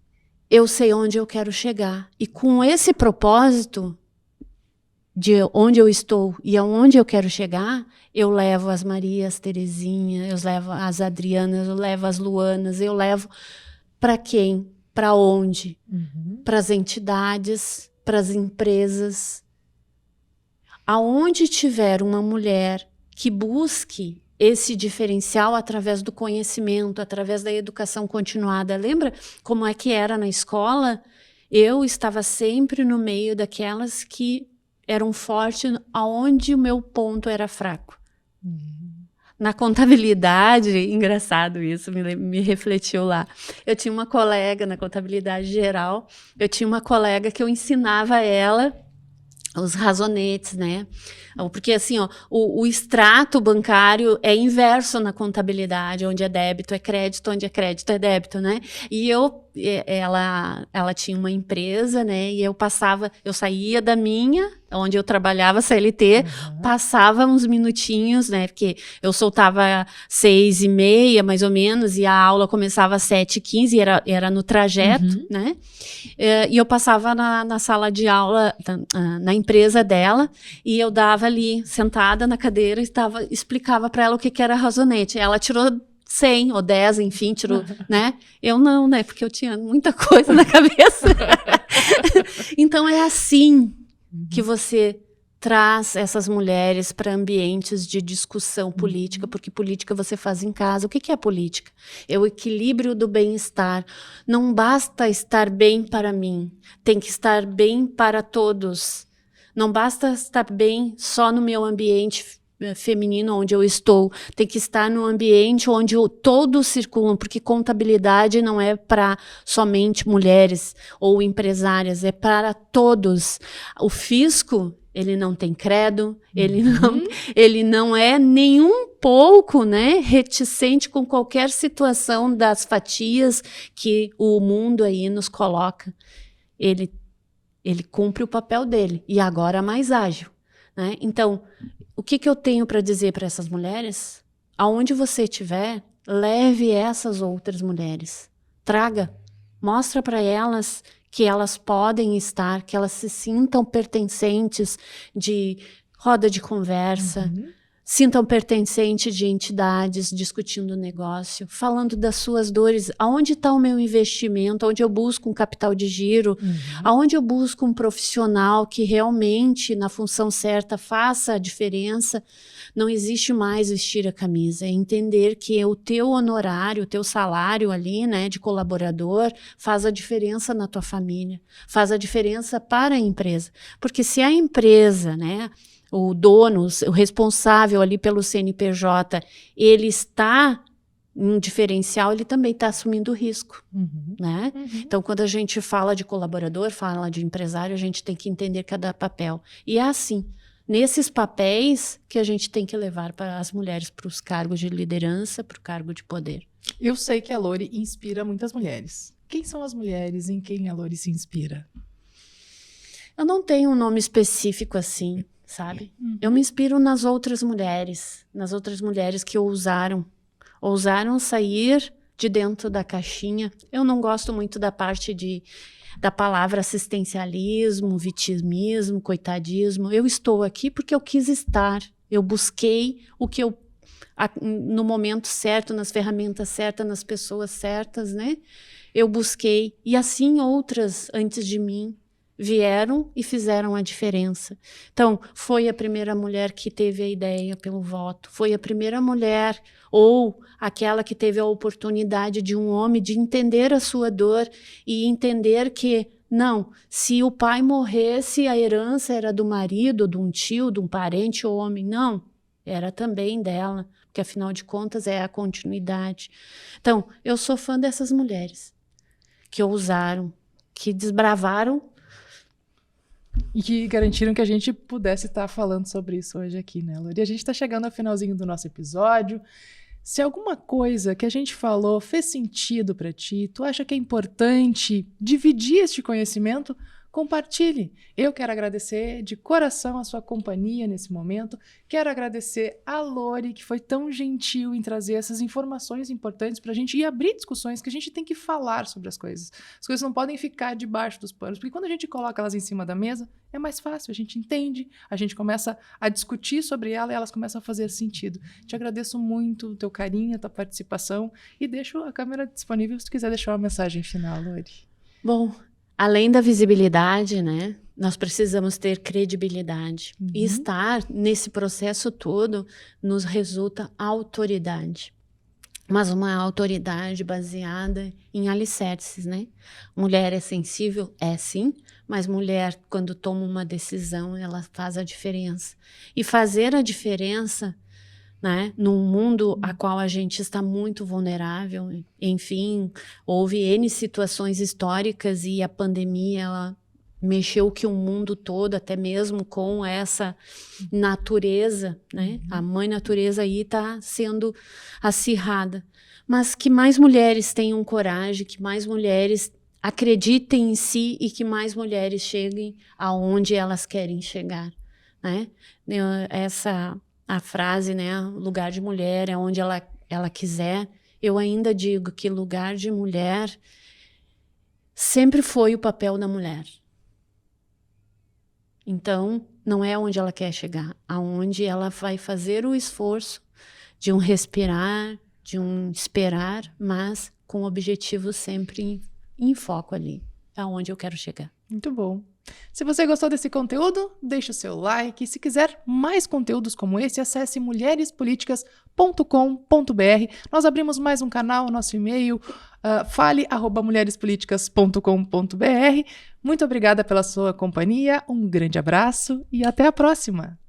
eu sei onde eu quero chegar. E com esse propósito de onde eu estou e aonde eu quero chegar, eu levo as Marias, Terezinha, eu levo as Adrianas, eu levo as Luanas, eu levo para quem? Para onde? Para as entidades, para as empresas. Aonde tiver uma mulher que busque esse diferencial através do conhecimento, através da educação continuada. Lembra como é que era na escola? Eu estava sempre no meio daquelas que eram fortes aonde o meu ponto era fraco. Na contabilidade, engraçado isso, me refletiu lá. Eu tinha uma colega na contabilidade geral, eu tinha uma colega que eu ensinava ela os razonetes, né? Porque assim, ó, o extrato bancário é inverso na contabilidade, onde é débito é crédito, onde é crédito é débito, né? E ela tinha uma empresa, né? E eu saía da minha, onde eu trabalhava, CLT, passava uns minutinhos, né? Porque eu soltava 6h30, mais ou menos, e a aula começava às 7h15, era no trajeto, né? E eu passava na sala de aula, na empresa dela, e eu dava ali, sentada na cadeira, explicava para ela o que era razonete. Ela tirou 100 ou 10, enfim, tirou, né? Eu não, né? Porque eu tinha muita coisa na cabeça. Então é assim que você traz essas mulheres para ambientes de discussão política, porque política você faz em casa. O que é política? É o equilíbrio do bem-estar. Não basta estar bem para mim, tem que estar bem para todos. Não basta estar bem só no meu ambiente feminino onde eu estou, tem que estar no ambiente onde todos circulam, porque contabilidade não é para somente mulheres ou empresárias, é para todos. O fisco, ele não tem credo, ele não é nenhum pouco, né, reticente com qualquer situação das fatias que o mundo aí nos coloca. Ele cumpre o papel dele, e agora mais ágil, né? Então, o que eu tenho para dizer para essas mulheres? Aonde você estiver, leve essas outras mulheres. Traga, mostra para elas que elas podem estar, que elas se sintam pertencentes de roda de conversa, sintam pertencentes de entidades discutindo negócio, falando das suas dores, aonde está o meu investimento, onde eu busco um capital de giro, aonde eu busco um profissional que realmente, na função certa, faça a diferença. Não existe mais vestir a camisa, é entender que o teu honorário, o teu salário ali, né, de colaborador, faz a diferença na tua família, faz a diferença para a empresa. Porque se a empresa, né, o dono, o responsável ali pelo CNPJ, ele está em um diferencial, ele também está assumindo risco, né? Então, quando a gente fala de colaborador, fala de empresário, a gente tem que entender cada papel. E é assim, nesses papéis que a gente tem que levar para as mulheres para os cargos de liderança, para o cargo de poder. Eu sei que a Lori inspira muitas mulheres. Quem são as mulheres em quem a Lori se inspira? Eu não tenho um nome específico assim, sabe? Eu me inspiro nas outras mulheres que ousaram sair de dentro da caixinha. Eu não gosto muito da parte da palavra assistencialismo, vitimismo, coitadismo. Eu estou aqui porque eu quis estar. Eu busquei o que eu, no momento certo, nas ferramentas certas, nas pessoas certas, né? Eu busquei. E assim outras antes de mim vieram e fizeram a diferença. Então, foi a primeira mulher que teve a ideia pelo voto, foi a primeira mulher ou aquela que teve a oportunidade de um homem de entender a sua dor e entender que, não, se o pai morresse, a herança era do marido, de um tio, de um parente ou homem. Não, era também dela, porque afinal de contas é a continuidade. Então, eu sou fã dessas mulheres que ousaram, que desbravaram e que garantiram que a gente pudesse estar falando sobre isso hoje aqui, né, Lori? A gente está chegando ao finalzinho do nosso episódio. Se alguma coisa que a gente falou fez sentido para ti, tu acha que é importante dividir este conhecimento, compartilhe. Eu quero agradecer de coração a sua companhia nesse momento. Quero agradecer a Lori, que foi tão gentil em trazer essas informações importantes para a gente e abrir discussões que a gente tem que falar sobre as coisas. As coisas não podem ficar debaixo dos panos, porque quando a gente coloca elas em cima da mesa, é mais fácil, a gente entende, a gente começa a discutir sobre ela e elas começam a fazer sentido. Te agradeço muito o teu carinho, a tua participação e deixo a câmera disponível se tu quiser deixar uma mensagem final, Lori. Bom, além da visibilidade, né, nós precisamos ter credibilidade. E estar nesse processo todo nos resulta autoridade. Mas uma autoridade baseada em alicerces, né? Mulher é sensível? É sim, mas mulher, quando toma uma decisão, ela faz a diferença. E fazer a diferença, né, num mundo a qual a gente está muito vulnerável, enfim, houve N situações históricas e a pandemia, ela mexeu que o mundo todo, até mesmo com essa natureza, né, a mãe natureza aí está sendo acirrada, mas que mais mulheres tenham coragem, que mais mulheres acreditem em si e que mais mulheres cheguem aonde elas querem chegar, né, a frase, né, lugar de mulher é onde ela quiser. Eu ainda digo que lugar de mulher sempre foi o papel da mulher. Então, não é onde ela quer chegar, aonde ela vai fazer o esforço de um respirar, de um esperar, mas com o objetivo sempre em foco ali, aonde eu quero chegar. Muito bom. Se você gostou desse conteúdo, deixe o seu like. Se quiser mais conteúdos como esse, acesse mulherespoliticas.com.br. Nós abrimos mais um canal, nosso e-mail, fale@mulherespoliticas.com.br. Muito obrigada pela sua companhia, um grande abraço e até a próxima!